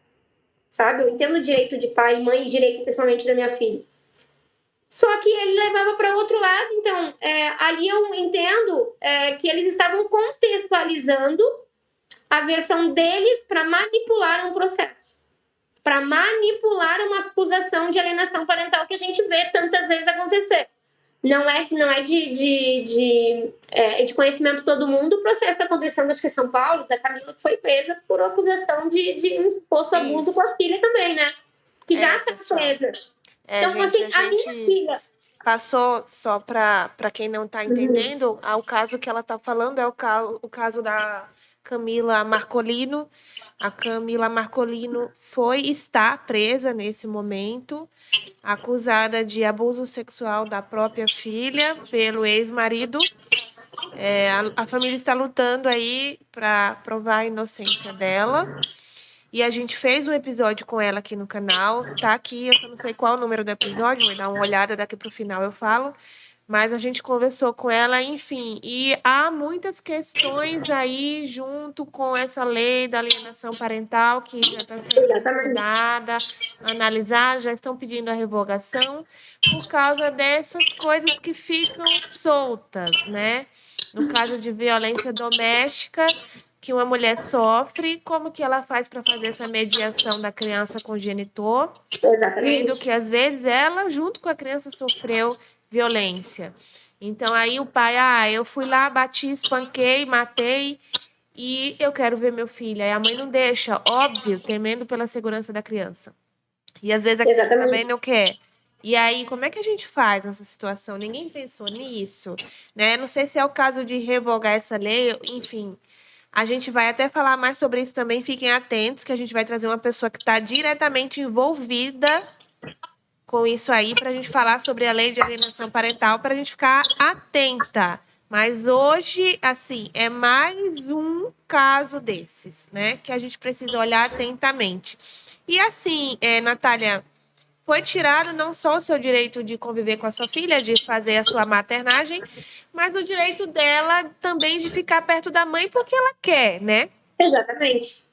Sabe? Eu entendo o direito de pai e mãe e direito pessoalmente da minha filha. Só que ele levava para outro lado. Então, ali eu entendo que eles estavam contextualizando a versão deles para manipular um processo, para manipular uma acusação de alienação parental que a gente vê tantas vezes acontecer. Não é de conhecimento de todo mundo. O processo está acontecendo, acho que em São Paulo, da Camila, que foi presa por acusação de imposto abuso com a filha também, né? Que já está presa. Então, gente, assim, a minha filha... Passou, só para quem não está entendendo, o caso que ela está falando é o caso da Camila Marcolino. A Camila Marcolino está presa nesse momento, acusada de abuso sexual da própria filha pelo ex-marido. A família está lutando aí para provar a inocência dela. E a gente fez um episódio com ela aqui no canal. Tá aqui, eu só não sei qual o número do episódio, vou dar uma olhada daqui pro final eu falo. Mas a gente conversou com ela, enfim. E há muitas questões aí junto com essa lei da alienação parental que já está sendo estudada, analisada, já estão pedindo a revogação por causa dessas coisas que ficam soltas, né? No caso de violência doméstica, que uma mulher sofre, como que ela faz para fazer essa mediação da criança com o genitor, sendo Exatamente. que às vezes ela, junto com a criança, sofreu violência. Então aí o pai, eu fui lá, bati, espanquei, matei e eu quero ver meu filho. Aí a mãe não deixa, óbvio, temendo pela segurança da criança. E às vezes a criança também Exatamente. não quer. E aí, como é que a gente faz nessa situação? Ninguém pensou nisso, né? Não sei se é o caso de revogar essa lei, enfim. A gente vai até falar mais sobre isso também. Fiquem atentos, que a gente vai trazer uma pessoa que está diretamente envolvida com isso aí, para a gente falar sobre a lei de alienação parental, para a gente ficar atenta. Mas hoje, assim, é mais um caso desses, né? Que a gente precisa olhar atentamente. E assim, Natália, foi tirado não só o seu direito de conviver com a sua filha, de fazer a sua maternagem, mas o direito dela também de ficar perto da mãe porque ela quer, né? Exatamente.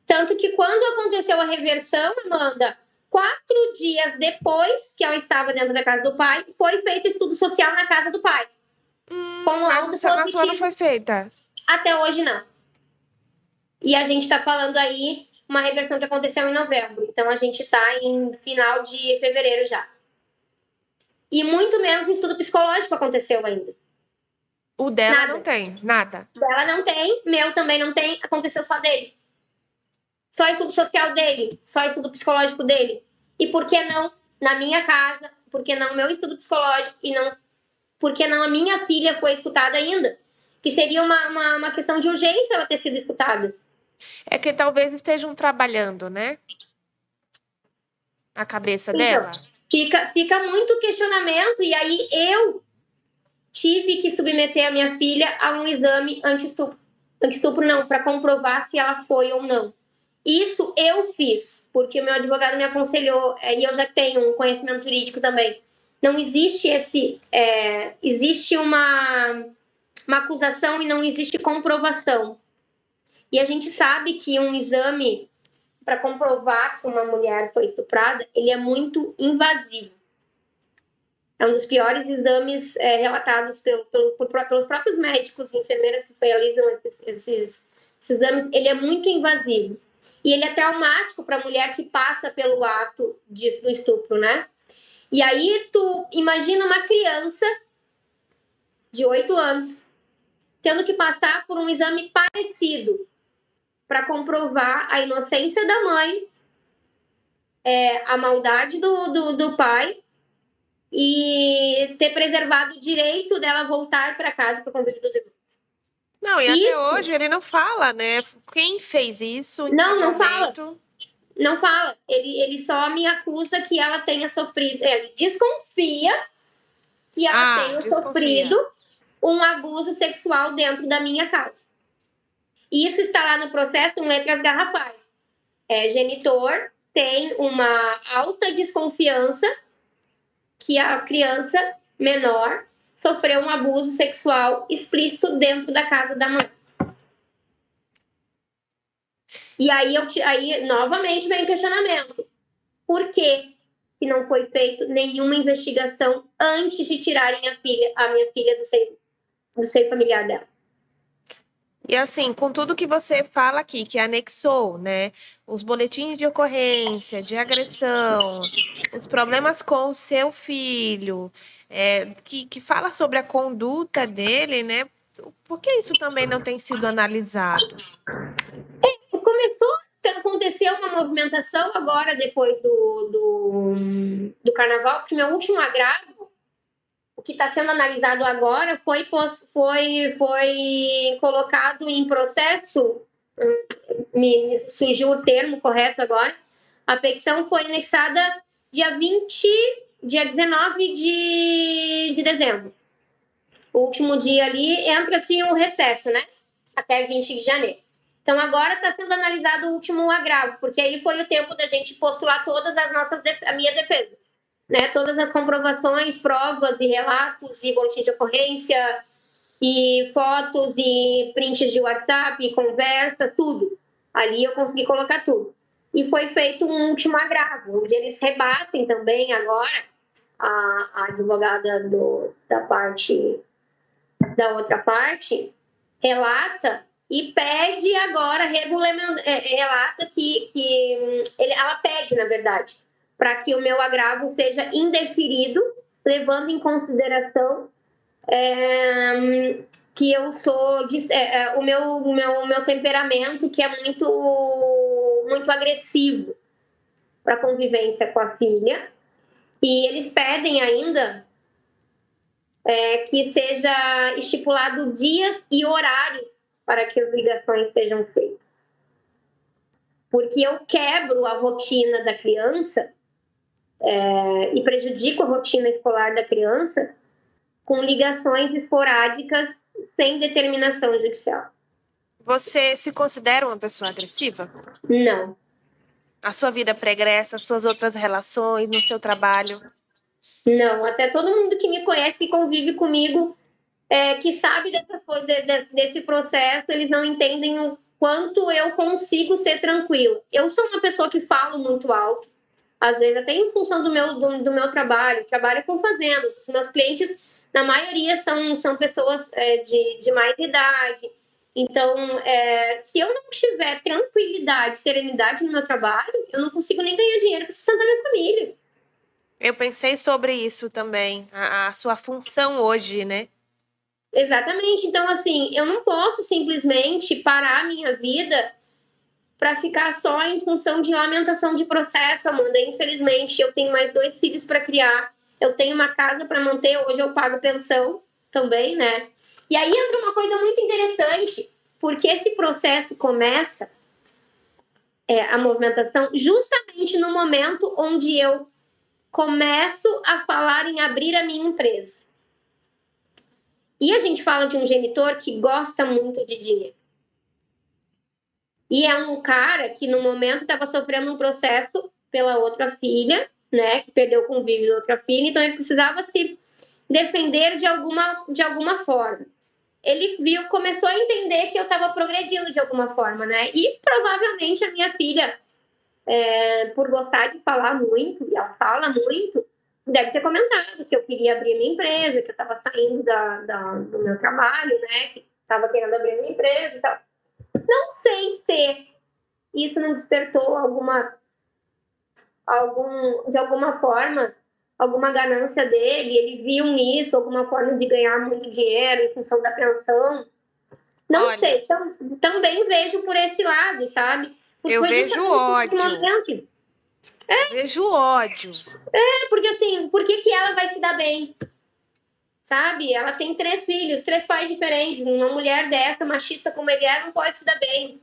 Tanto que quando aconteceu a reversão, Amanda, 4 dias depois que ela estava dentro da casa do pai, foi feito estudo social na casa do pai. Com Mas laudo na sua não positivo. foi feita. Até hoje, não. E a gente está falando aí uma reversão que aconteceu em novembro. Então, a gente está em final de fevereiro já. E muito menos estudo psicológico aconteceu ainda. O dela Nada. não tem, nada. Dela não tem, meu também não tem, aconteceu só dele. Só estudo social dele, só estudo psicológico dele. E por que não na minha casa? Por que não meu estudo psicológico? E não, por que não a minha filha foi escutada ainda? Que seria uma questão de urgência ela ter sido escutada. É que talvez estejam trabalhando, né? A cabeça Então, dela. fica muito questionamento. E aí eu tive que submeter a minha filha a um exame anti-estupro. Anti-estupro não, para comprovar se ela foi ou não. Isso eu fiz, porque meu advogado me aconselhou, e eu já tenho um conhecimento jurídico também. Não existe existe uma acusação e não existe comprovação. E a gente sabe que um exame para comprovar que uma mulher foi estuprada, ele é muito invasivo. É um dos piores exames relatados pelos próprios médicos e enfermeiras que realizam esses exames. Ele é muito invasivo. E ele é traumático para a mulher que passa pelo ato do estupro, né? E aí tu imagina uma criança de 8 anos tendo que passar por um exame parecido para comprovar a inocência da mãe, a maldade do pai e ter preservado o direito dela voltar para casa para o convívio dos irmãos. Não, e até Isso hoje ele não fala, né? Quem fez isso, em que não fala. momento. Não fala. Ele só me acusa que ela tenha sofrido. Ele desconfia que ela tenha Desconfia. sofrido um abuso sexual dentro da minha casa. Isso está lá no processo em letras garrafais. Genitor tem uma alta desconfiança que a criança menor sofreu um abuso sexual explícito dentro da casa da mãe. E aí novamente vem o questionamento. Por que não foi feito nenhuma investigação antes de tirarem a minha filha do seio familiar dela? E assim, com tudo que você fala aqui, que anexou, né? Os boletins de ocorrência, de agressão, os problemas com o seu filho, que fala sobre a conduta dele, né? Por que isso também não tem sido analisado? Começou a acontecer uma movimentação agora, depois do carnaval, porque meu último agravo, o que está sendo analisado agora, foi colocado em processo, me surgiu o termo correto agora, a petição foi anexada dia 19 de dezembro. O último dia ali entra-se o recesso, né? Até 20 de janeiro. Então, agora está sendo analisado o último agravo, porque aí foi o tempo da gente postular todas as a minha defesa. Né? Todas as comprovações, provas e relatos e boletim de ocorrência e fotos e prints de WhatsApp e conversa, tudo. Ali eu consegui colocar tudo. E foi feito um último agravo, onde eles rebatem também agora a advogada da outra parte relata e pede agora, relata ela pede, na verdade, para que o meu agravo seja indeferido, levando em consideração que eu sou o meu temperamento, que é muito agressivo para a convivência com a filha. E eles pedem ainda que seja estipulado dias e horários para que as ligações sejam feitas. Porque eu quebro a rotina da criança e prejudico a rotina escolar da criança com ligações esporádicas sem determinação judicial. Você se considera uma pessoa agressiva? Não. A sua vida pregressa, as suas outras relações, no seu trabalho? Não, até todo mundo que me conhece, que convive comigo, que sabe desse processo, eles não entendem o quanto eu consigo ser tranquila. Eu sou uma pessoa que falo muito alto, às vezes até em função do meu trabalho com fazendas. Os meus clientes, na maioria, são pessoas de mais idade. Então, se eu não tiver tranquilidade, serenidade no meu trabalho, eu não consigo nem ganhar dinheiro para sustentar minha família. Eu pensei sobre isso também, a sua função hoje, né? Exatamente. Então, assim, eu não posso simplesmente parar a minha vida para ficar só em função de lamentação de processo, Amanda. Infelizmente, eu tenho mais 2 filhos para criar, eu tenho uma casa para manter, hoje eu pago pensão também, né? E aí entra uma coisa muito interessante, porque esse processo começa, a movimentação, justamente no momento onde eu começo a falar em abrir a minha empresa. E a gente fala de um genitor que gosta muito de dinheiro. E é um cara que, no momento, estava sofrendo um processo pela outra filha, né? Que perdeu o convívio da outra filha, então ele precisava se defender de alguma forma. Ele começou a entender que eu estava progredindo de alguma forma, né? E provavelmente a minha filha, por gostar de falar muito, e ela fala muito, deve ter comentado que eu queria abrir minha empresa, que eu estava saindo do meu trabalho, né? Que estava querendo abrir minha empresa e tal. Não sei se isso não despertou de alguma forma, alguma ganância dele, ele viu nisso alguma forma de ganhar muito dinheiro em função da pensão. Não sei, também vejo por esse lado, sabe? Porque eu vejo ódio. Vejo ódio. Porque assim, por que ela vai se dar bem? Sabe? Ela tem 3 filhos, 3 pais diferentes. Uma mulher dessa, machista como ele é, não pode se dar bem.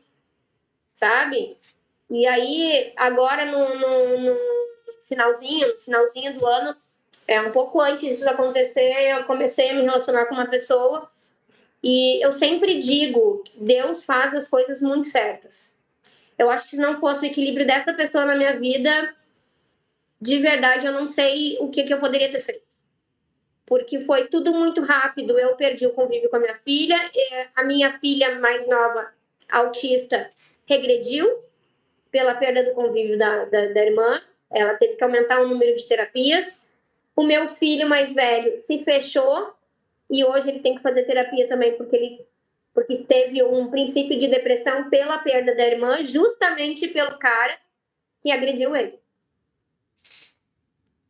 Sabe? E aí, agora no finalzinho do ano, um pouco antes disso acontecer, eu comecei a me relacionar com uma pessoa e eu sempre digo, Deus faz as coisas muito certas. Eu acho que se não fosse o equilíbrio dessa pessoa na minha vida, de verdade, eu não sei o que eu poderia ter feito. Porque foi tudo muito rápido, eu perdi o convívio com a minha filha, a minha filha mais nova, autista, regrediu pela perda do convívio da irmã, ela teve que aumentar o número de terapias. O meu filho mais velho se fechou e hoje ele tem que fazer terapia também porque teve um princípio de depressão pela perda da irmã, justamente pelo cara que agrediu ele.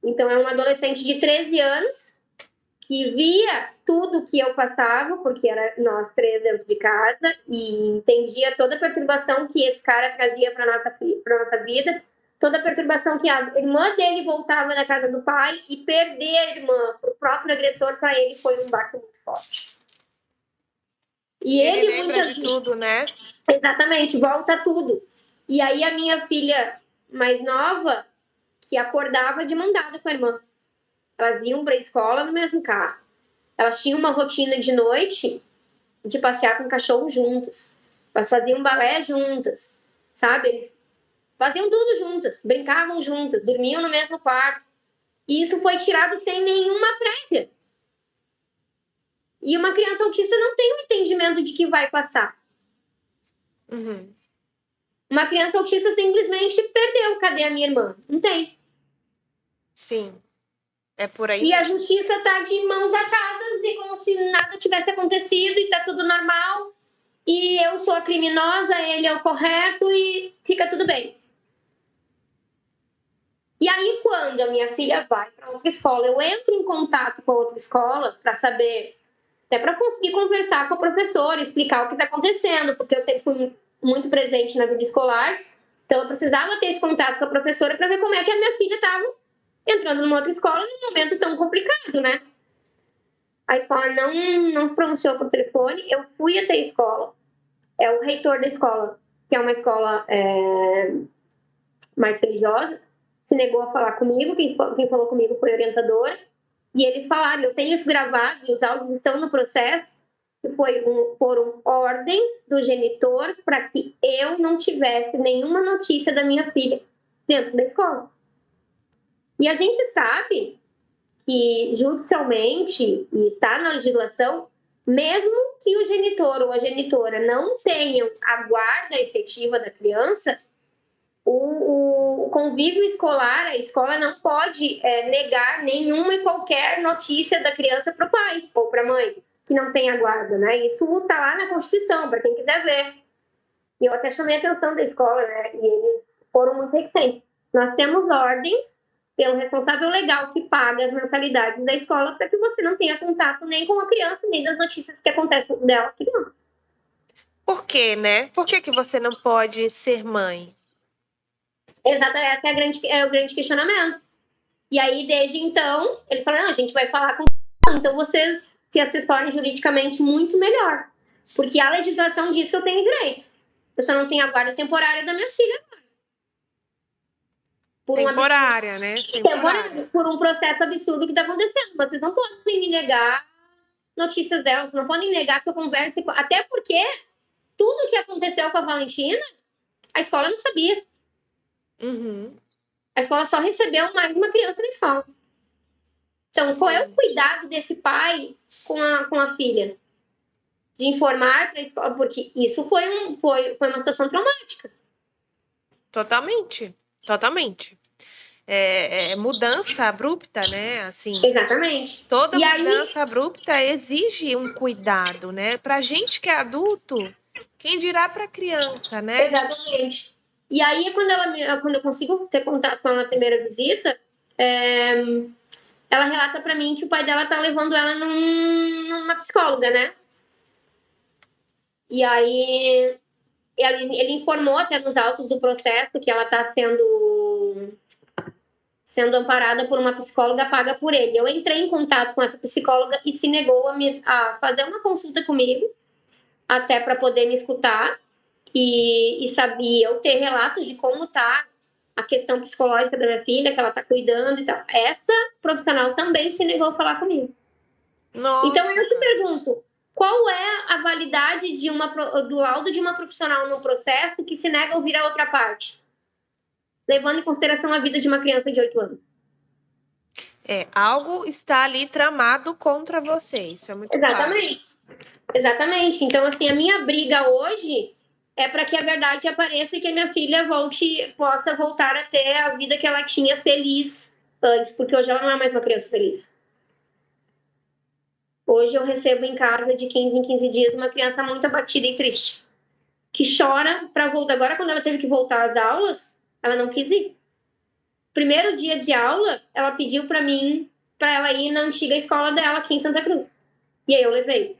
Então é um adolescente de 13 anos que via tudo que eu passava, porque era nós 3 dentro de casa, e entendia toda a perturbação que esse cara trazia para nossa vida, toda a perturbação que a irmã dele voltava da casa do pai e perder a irmã para o próprio agressor, para ele foi um baque muito forte. E ele lembra de tudo, né? Exatamente, volta tudo. E aí a minha filha mais nova, que acordava de mão dada com a irmã. Elas iam para a escola no mesmo carro. Elas tinham uma rotina de noite de passear com o cachorro juntas. Elas faziam balé juntas, sabe? Eles faziam tudo juntas, brincavam juntas, dormiam no mesmo quarto. E isso foi tirado sem nenhuma prévia. E uma criança autista não tem um entendimento de que vai passar. Uhum. Uma criança autista simplesmente perdeu. Cadê a minha irmã? Não tem. Sim. É por aí. E a justiça tá de mãos atadas e como se nada tivesse acontecido e tá tudo normal. e eu sou a criminosa, ele é o correto e fica tudo bem. E aí, quando a minha filha vai para outra escola, eu entro em contato com a outra escola para saber, até para conseguir conversar com a professora, explicar o que está acontecendo, porque eu sempre fui muito presente na vida escolar, então eu precisava ter esse contato com a professora para ver como é que a minha filha estava entrando numa outra escola num momento tão complicado, né? A escola não se pronunciou por telefone, eu fui até a escola, é o reitor da escola, que é uma escola mais religiosa, se negou a falar comigo, quem falou comigo foi a orientadora, e eles falaram, eu tenho isso gravado, e os áudios estão no processo, que foram ordens do genitor para que eu não tivesse nenhuma notícia da minha filha dentro da escola. E a gente sabe que judicialmente, e está na legislação, mesmo que o genitor ou a genitora não tenham a guarda efetiva da criança, o convívio escolar, a escola não pode negar nenhuma e qualquer notícia da criança para o pai ou para a mãe, que não tem a guarda, né? Isso está lá na Constituição, para quem quiser ver. E eu até chamei a atenção da escola, né? E eles foram muito reticentes. Nós temos ordens pelo responsável legal que paga as mensalidades da escola para que você não tenha contato nem com a criança, nem das notícias que acontecem dela aqui não. Por quê, né? Por que você não pode ser mãe? Exatamente, esse é o grande questionamento. E aí, desde então, ele fala, não, a gente vai falar com então vocês se assessorem juridicamente muito melhor. Porque a legislação diz que eu tenho direito. Eu só não tenho a guarda temporária da minha filha. Temporária, né? Temporária. Por um processo absurdo que está acontecendo. Vocês não podem me negar notícias delas, não podem negar que eu converse com... Até porque tudo que aconteceu com a Valentina, a escola não sabia. Uhum. A escola só recebeu mais uma criança na escola. Então, qual é o cuidado desse pai com a filha? De informar para a escola, porque isso foi uma situação traumática. Totalmente. É mudança abrupta, né? Assim, exatamente. Toda mudança abrupta exige um cuidado, né? Pra gente que é adulto, quem dirá pra criança, né? Exatamente. E aí, quando eu consigo ter contato com ela na primeira visita, ela relata para mim que o pai dela tá levando ela numa psicóloga, né? E aí ele informou até nos autos do processo que ela tá sendo amparada por uma psicóloga paga por ele. Eu entrei em contato com essa psicóloga e se negou a fazer uma consulta comigo, até para poder me escutar e sabia eu ter relatos de como tá a questão psicológica da minha filha, que ela tá cuidando e tal. Esta profissional também se negou a falar comigo. Nossa, então eu te pergunto, qual é a validade do laudo de uma profissional no processo que se nega a ouvir a outra parte? Levando em consideração a vida de uma criança de 8 anos. Algo está ali tramado contra você, isso é muito Exatamente. claro. Exatamente. Então, assim, a minha briga hoje é para que a verdade apareça e que a minha filha possa voltar a ter a vida que ela tinha feliz antes, porque hoje ela não é mais uma criança feliz. Hoje eu recebo em casa de 15 em 15 dias uma criança muito abatida e triste, que chora para voltar. Agora, quando ela teve que voltar às aulas, ela não quis ir. Primeiro dia de aula, ela pediu para mim para ela ir na antiga escola dela aqui em Santa Cruz. E aí eu levei.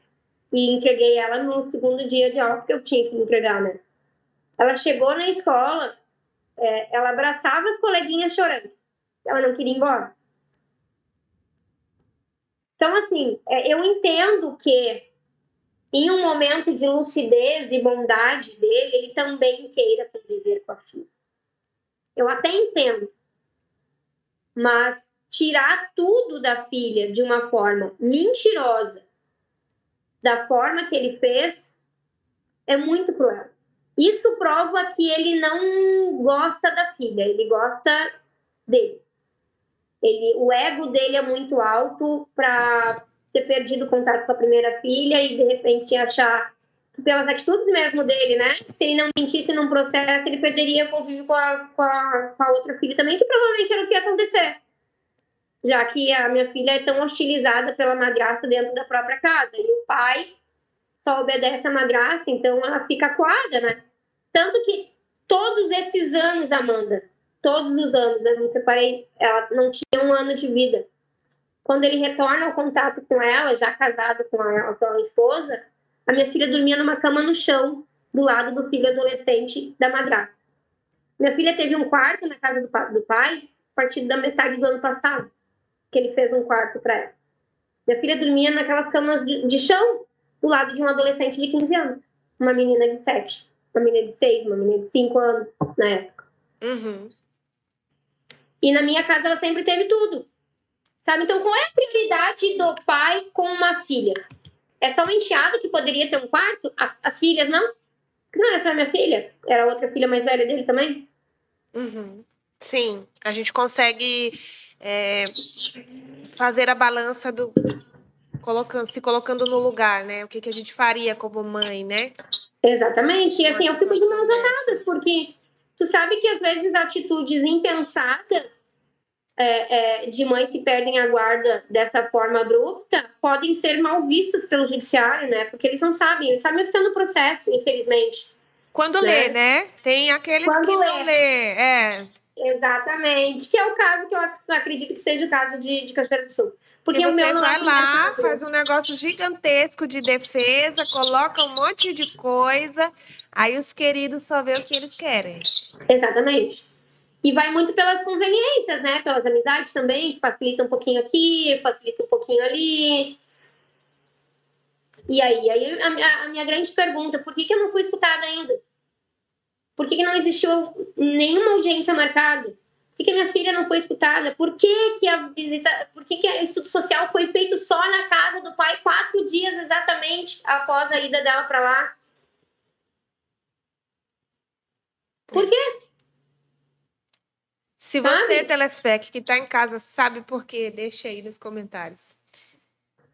E entreguei ela no segundo dia de aula, porque eu tinha que entregar, né? Ela chegou na escola, ela abraçava as coleguinhas chorando. Ela não queria ir embora. Então, assim, eu entendo que em um momento de lucidez e bondade dele, ele também queira conviver com a filha. Eu até entendo. Mas tirar tudo da filha de uma forma mentirosa, da forma que ele fez, é muito cruel. Isso prova que ele não gosta da filha, ele gosta dele. O ego dele é muito alto para ter perdido o contato com a primeira filha e, de repente, achar que pelas atitudes mesmo dele, né? Se ele não mentisse num processo, ele perderia o convívio com a outra filha também, que provavelmente era o que ia acontecer. Já que a minha filha é tão hostilizada pela madrasta dentro da própria casa. E o pai só obedece a madrasta, então ela fica acuada, né? Tanto que todos esses anos, Amanda, todos os anos, eu me separei, ela não tinha 1 ano de vida. Quando ele retorna ao contato com ela, já casado com a atual esposa, a minha filha dormia numa cama no chão, do lado do filho adolescente da madrasta. Minha filha teve um quarto na casa do pai, a partir da metade do ano passado, que ele fez um quarto para ela. Minha filha dormia naquelas camas de chão, do lado de um adolescente de 15 anos. Uma menina de 7, uma menina de 6, uma menina de 5 anos, na época. Uhum. E na minha casa ela sempre teve tudo. Sabe? Então, qual é a prioridade do pai com uma filha? É só um enteado que poderia ter um quarto? As filhas, não? Não era só minha filha? Era outra filha mais velha dele também? Uhum. Sim, a gente consegue fazer a balança se colocando no lugar, né? O que a gente faria como mãe, né? Exatamente. E Numa assim, eu fico de situação mãos atadas, dessa. porque tu sabe que às vezes atitudes impensadas de mães que perdem a guarda dessa forma abrupta podem ser mal vistas pelo judiciário, né? Porque eles não sabem, eles sabem o que está no processo, infelizmente, Quando lê, né? né? Tem aqueles que Quando não é, lê, exatamente, que é o caso que eu acredito que seja o caso de Cachoeira do Sul. que Porque o meu você não é vai o primeiro lá, caso, né? faz um negócio gigantesco de defesa, coloca um monte de coisa, aí os queridos só vê o que eles querem. Exatamente. E vai muito pelas conveniências, né? Pelas amizades também, que facilita um pouquinho aqui, facilita um pouquinho ali. E aí a minha grande pergunta, por que eu não fui escutada ainda? Por que não existiu nenhuma audiência marcada? Por que a minha filha não foi escutada? Por que a visita, por que o estudo social foi feito só na casa do pai 4 dias exatamente após a ida dela para lá? Por quê? Se você, Sabe? telespec, que está em casa, sabe por quê, deixa aí nos comentários.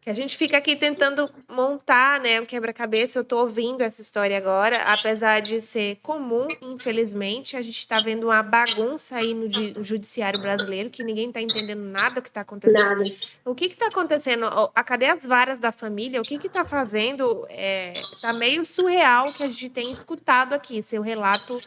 Que a gente fica aqui tentando montar, né, um quebra-cabeça. Eu tô ouvindo essa história agora, apesar de ser comum, infelizmente, a gente está vendo uma bagunça aí no judiciário brasileiro, que ninguém está entendendo nada do que está acontecendo. Nada. O que está acontecendo? Cadê as varas da família? O que está fazendo? Tá meio surreal o que a gente tem escutado aqui. Seu relato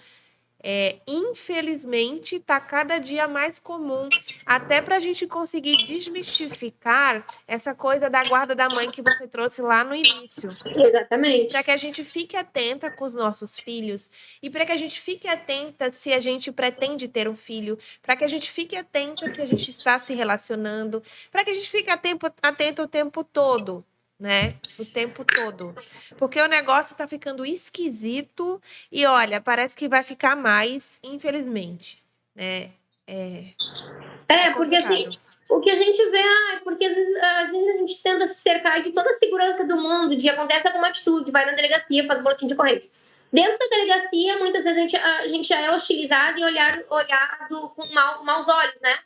infelizmente, está cada dia mais comum, até para a gente conseguir desmistificar essa coisa da guarda da mãe que você trouxe lá no início. E para Exatamente. que a gente fique atenta com os nossos filhos, e para que a gente fique atenta se a gente pretende ter um filho, para que a gente fique atenta se a gente está se relacionando, para que a gente fique atento o tempo todo, né? O tempo todo. Porque o negócio tá ficando esquisito e olha, parece que vai ficar mais, infelizmente, né? É Porque assim, complicado. o que a gente vê, porque às vezes a gente tenta se cercar de toda a segurança do mundo, de acontece alguma atitude, vai na delegacia, faz boletim de ocorrência. Dentro da delegacia, muitas vezes a gente já é hostilizado e olhado com maus olhos, né?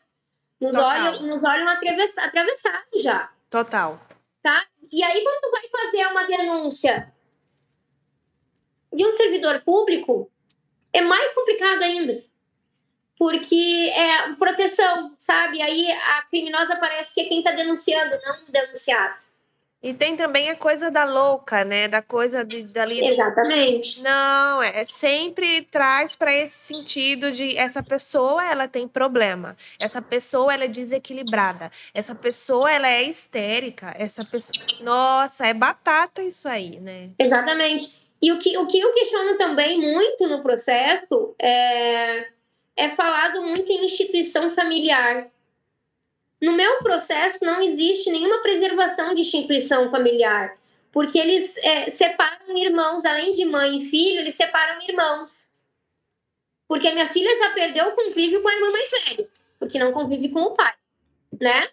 Total, Nos olham atravessados já, total. tá? E aí, quando tu vai fazer uma denúncia de um servidor público, é mais complicado ainda. Porque é proteção, sabe? Aí a criminosa parece que é quem está denunciando, não o denunciado. E tem também a coisa da louca, né? Da coisa dali do. Exatamente. Não, sempre traz para esse sentido de essa pessoa ela tem problema, essa pessoa ela é desequilibrada, essa pessoa ela é histérica, essa pessoa, nossa, é batata isso aí, né? Exatamente. E o que eu questiono também muito no processo é falado muito em instituição familiar. No meu processo não existe nenhuma preservação de instituição familiar, porque eles separam irmãos, além de mãe e filho, eles separam irmãos. Porque a minha filha já perdeu o convívio com a irmã mais velha, porque não convive com o pai, né?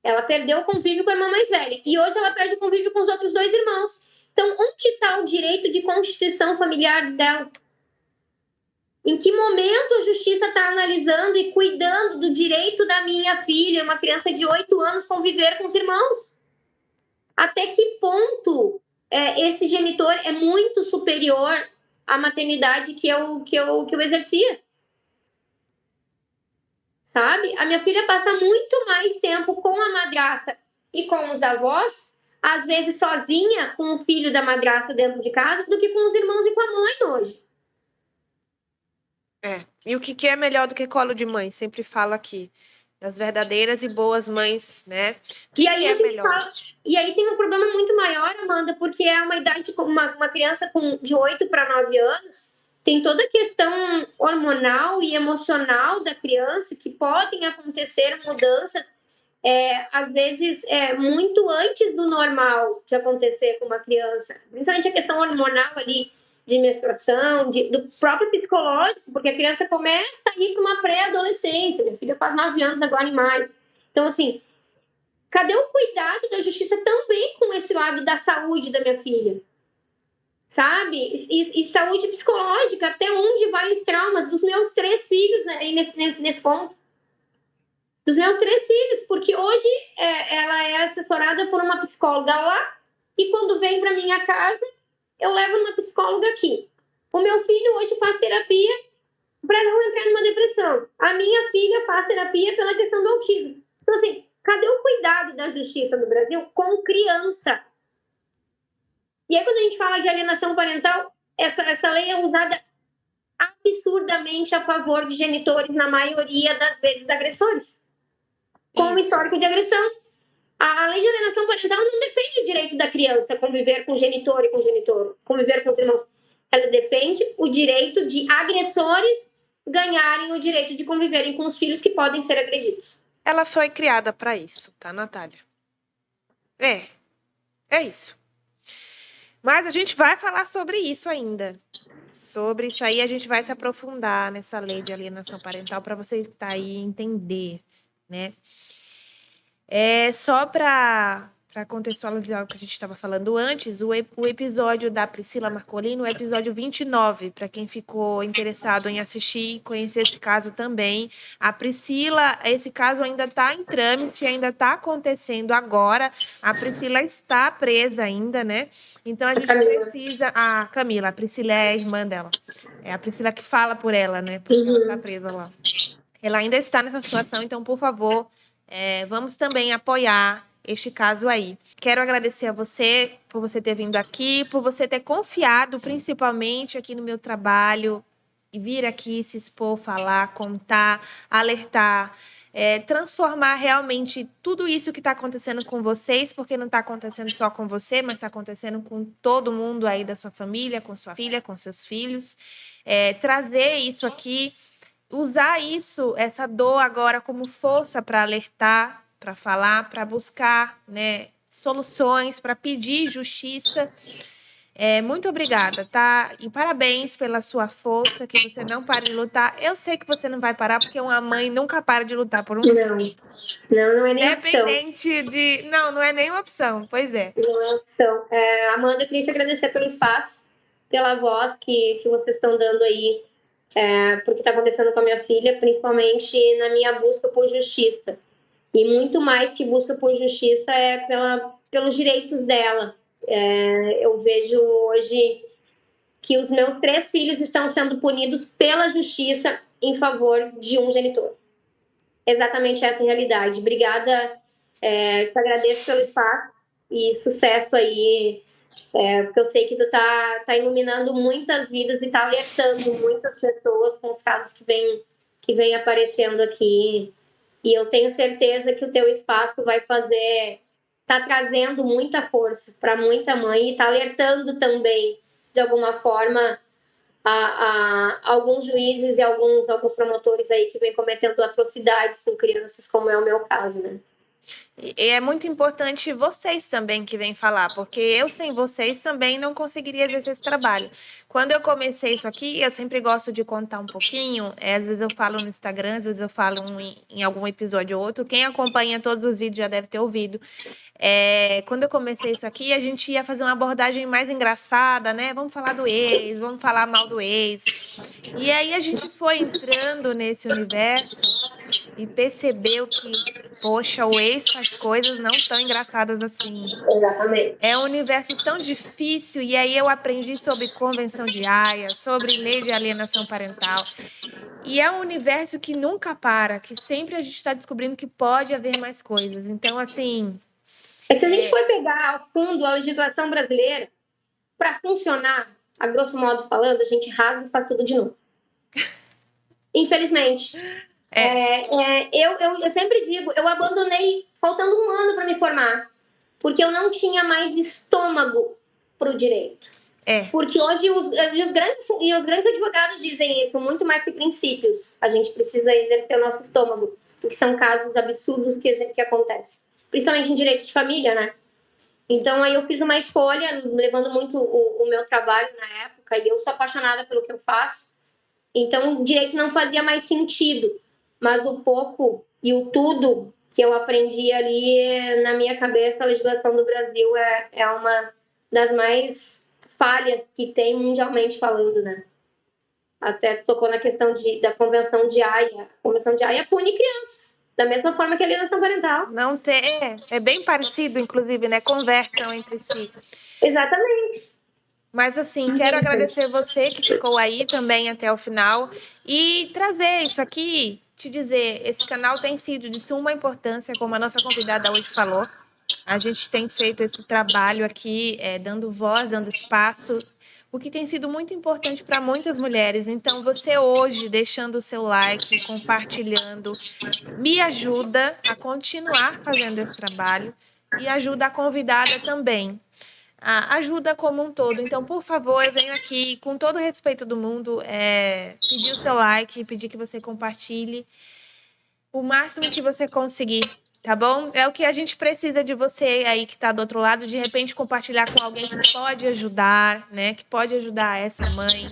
Ela perdeu o convívio com a irmã mais velha. E hoje ela perde o convívio com os outros 2 irmãos. Então, onde está o direito de constituição familiar dela? Em que momento a justiça está analisando e cuidando do direito da minha filha, uma criança de 8 anos, conviver com os irmãos? Até que ponto esse genitor é muito superior à maternidade que eu exercia? Sabe? A minha filha passa muito mais tempo com a madrasta e com os avós às vezes sozinha com o filho da madrasta dentro de casa do que com os irmãos e com a mãe hoje. E o que é melhor do que colo de mãe? Sempre falo aqui. Das verdadeiras e boas mães, né? O que é melhor? E aí tem um problema muito maior, Amanda, porque é uma idade, uma criança de 8 para 9 anos, tem toda a questão hormonal e emocional da criança, que podem acontecer mudanças, às vezes, muito antes do normal de acontecer com uma criança. Principalmente a questão hormonal ali, de menstruação, do próprio psicológico, porque a criança começa a ir para uma pré-adolescência. Minha filha faz 9 anos agora em maio. Então, assim, cadê o cuidado da justiça também com esse lado da saúde da minha filha? Sabe? E saúde psicológica, até onde vai os traumas dos meus 3 filhos, né, nesse ponto? Dos meus 3 filhos, porque hoje ela é assessorada por uma psicóloga lá, e quando vem para minha casa, eu levo uma psicóloga aqui. O meu filho hoje faz terapia para não entrar numa depressão. A minha filha faz terapia pela questão do autismo. Então, assim, cadê o cuidado da justiça no Brasil com criança? E aí, quando a gente fala de alienação parental, essa lei é usada absurdamente a favor de genitores, na maioria das vezes agressores, com histórico de agressão. A lei de alienação parental não defende o direito da criança conviver com o genitor e com o genitor, conviver com os irmãos. Ela defende o direito de agressores ganharem o direito de conviverem com os filhos que podem ser agredidos. Ela foi criada para isso, tá, Natália? É isso. Mas a gente vai falar sobre isso ainda. Sobre isso aí, a gente vai se aprofundar nessa lei de alienação parental para vocês que estão aí entender, né? Só para contextualizar o que a gente estava falando antes, o episódio da Priscila Marcolino, o episódio 29, para quem ficou interessado em assistir e conhecer esse caso também. A Priscila, esse caso ainda está em trâmite, ainda está acontecendo agora. A Priscila está presa ainda, né? Então a gente precisa. A Camila, a Priscila é a irmã dela. É a Priscila que fala por ela, né? Porque ela está presa lá. Ela ainda está nessa situação, então, por favor, vamos também apoiar este caso aí. Quero agradecer a você por você ter vindo aqui, por você ter confiado principalmente aqui no meu trabalho e vir aqui se expor, falar, contar, alertar, transformar realmente tudo isso que está acontecendo com vocês, porque não está acontecendo só com você, mas está acontecendo com todo mundo aí da sua família, com sua filha, com seus filhos. Trazer isso aqui, usar isso, essa dor agora como força para alertar, para falar, para buscar, né, soluções, para pedir justiça. Muito obrigada, tá? E parabéns pela sua força, que você não para de lutar. Eu sei que você não vai parar, porque uma mãe nunca para de lutar por um filho. Não é nem opção. Independente de... Não é nem opção, pois é. Não é opção. Amanda, eu queria te agradecer pelo espaço, pela voz que vocês estão dando aí, porque está acontecendo com a minha filha, principalmente na minha busca por justiça. E muito mais que busca por justiça pelos direitos dela. Eu vejo hoje que os meus 3 filhos estão sendo punidos pela justiça em favor de um genitor. Exatamente essa realidade. Obrigada, te agradeço pelo espaço e sucesso aí, porque eu sei que tu tá iluminando muitas vidas e tá alertando muitas pessoas com os casos que vem aparecendo aqui. E eu tenho certeza que o teu espaço tá trazendo muita força para muita mãe e tá alertando também, de alguma forma, a alguns juízes e alguns promotores aí que vêm cometendo atrocidades com crianças, como é o meu caso, né? E é muito importante vocês também que vêm falar, porque eu sem vocês também não conseguiria exercer esse trabalho. Quando eu comecei isso aqui, eu sempre gosto de contar um pouquinho, às vezes eu falo no Instagram, às vezes eu falo em algum episódio ou outro. Quem acompanha todos os vídeos já deve ter ouvido. Quando eu comecei isso aqui, a gente ia fazer uma abordagem mais engraçada, né? Vamos falar do ex, vamos falar mal do ex. E aí a gente foi entrando nesse universo e percebeu que, poxa, o ex faz coisas não tão engraçadas assim. Exatamente. É um universo tão difícil, e aí eu aprendi sobre Convenção de Haia, sobre lei de alienação parental. E é um universo que nunca para, que sempre a gente está descobrindo que pode haver mais coisas. Então, assim, É que se a gente for pegar ao fundo a legislação brasileira, para funcionar, a grosso modo falando, a gente rasga e faz tudo de novo. Infelizmente. Eu sempre digo, eu abandonei faltando um ano para me formar, porque eu não tinha mais estômago para o direito. Porque hoje os grandes advogados dizem isso, muito mais que princípios. A gente precisa exercer o nosso estômago, porque são casos absurdos que acontecem. Principalmente em direito de família, né? Então, aí eu fiz uma escolha, levando muito o meu trabalho na época, e eu sou apaixonada pelo que eu faço. Então, o direito não fazia mais sentido. Mas o pouco e o tudo que eu aprendi ali, na minha cabeça, a legislação do Brasil é uma das mais falhas que tem mundialmente falando, né? Até tocou na questão da Convenção de Haia. A Convenção de Haia pune crianças, da mesma forma que a alienação parental. Não tem, é bem parecido, inclusive, né? Conversam entre si. Exatamente. Mas, assim, quero agradecer você que ficou aí também até o final e trazer isso aqui, te dizer, esse canal tem sido de suma importância, como a nossa convidada hoje falou. A gente tem feito esse trabalho aqui, dando voz, dando espaço, o que tem sido muito importante para muitas mulheres. Então, você hoje, deixando o seu like, compartilhando, me ajuda a continuar fazendo esse trabalho e ajuda a convidada também. Ajuda como um todo. Então, por favor, eu venho aqui, com todo o respeito do mundo, pedir o seu like, pedir que você compartilhe o máximo que você conseguir, tá bom? É o que a gente precisa de você aí que está do outro lado, de repente compartilhar com alguém que pode ajudar, né? Que pode ajudar essa mãe.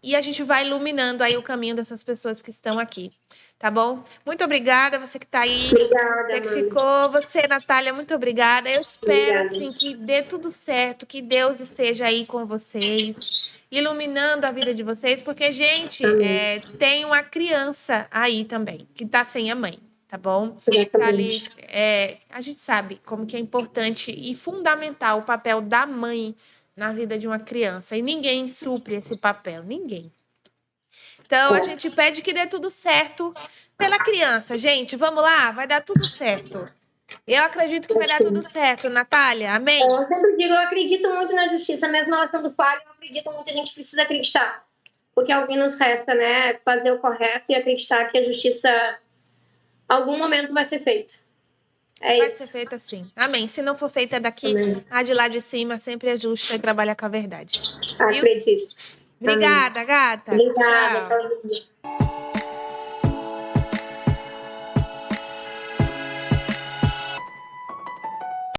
E a gente vai iluminando aí o caminho dessas pessoas que estão aqui, tá bom? Muito obrigada, você que está aí. Obrigada, você que ficou, você, Natália, muito obrigada. Eu espero, assim, que dê tudo certo, que Deus esteja aí com vocês, iluminando a vida de vocês, porque, gente, tem uma criança aí também, que está sem a mãe, tá bom? Tá ali, a gente sabe como que é importante e fundamental o papel da mãe na vida de uma criança. E ninguém supre esse papel, ninguém. Então, a gente pede que dê tudo certo pela criança. Gente, vamos lá? Vai dar tudo certo. Eu acredito que vai dar tudo certo, Natália. Amém? Eu sempre digo, eu acredito muito na justiça, mesmo ela sendo falha, eu acredito muito, a gente precisa acreditar. Porque ao que nos resta, né, fazer o correto e acreditar que a justiça, algum momento, vai ser feita. Vai ser feita assim. Amém. Se não for feita daqui, a de lá de cima sempre é justa e trabalha com a verdade. Acredito. Obrigada, gata. Obrigada. Tchau.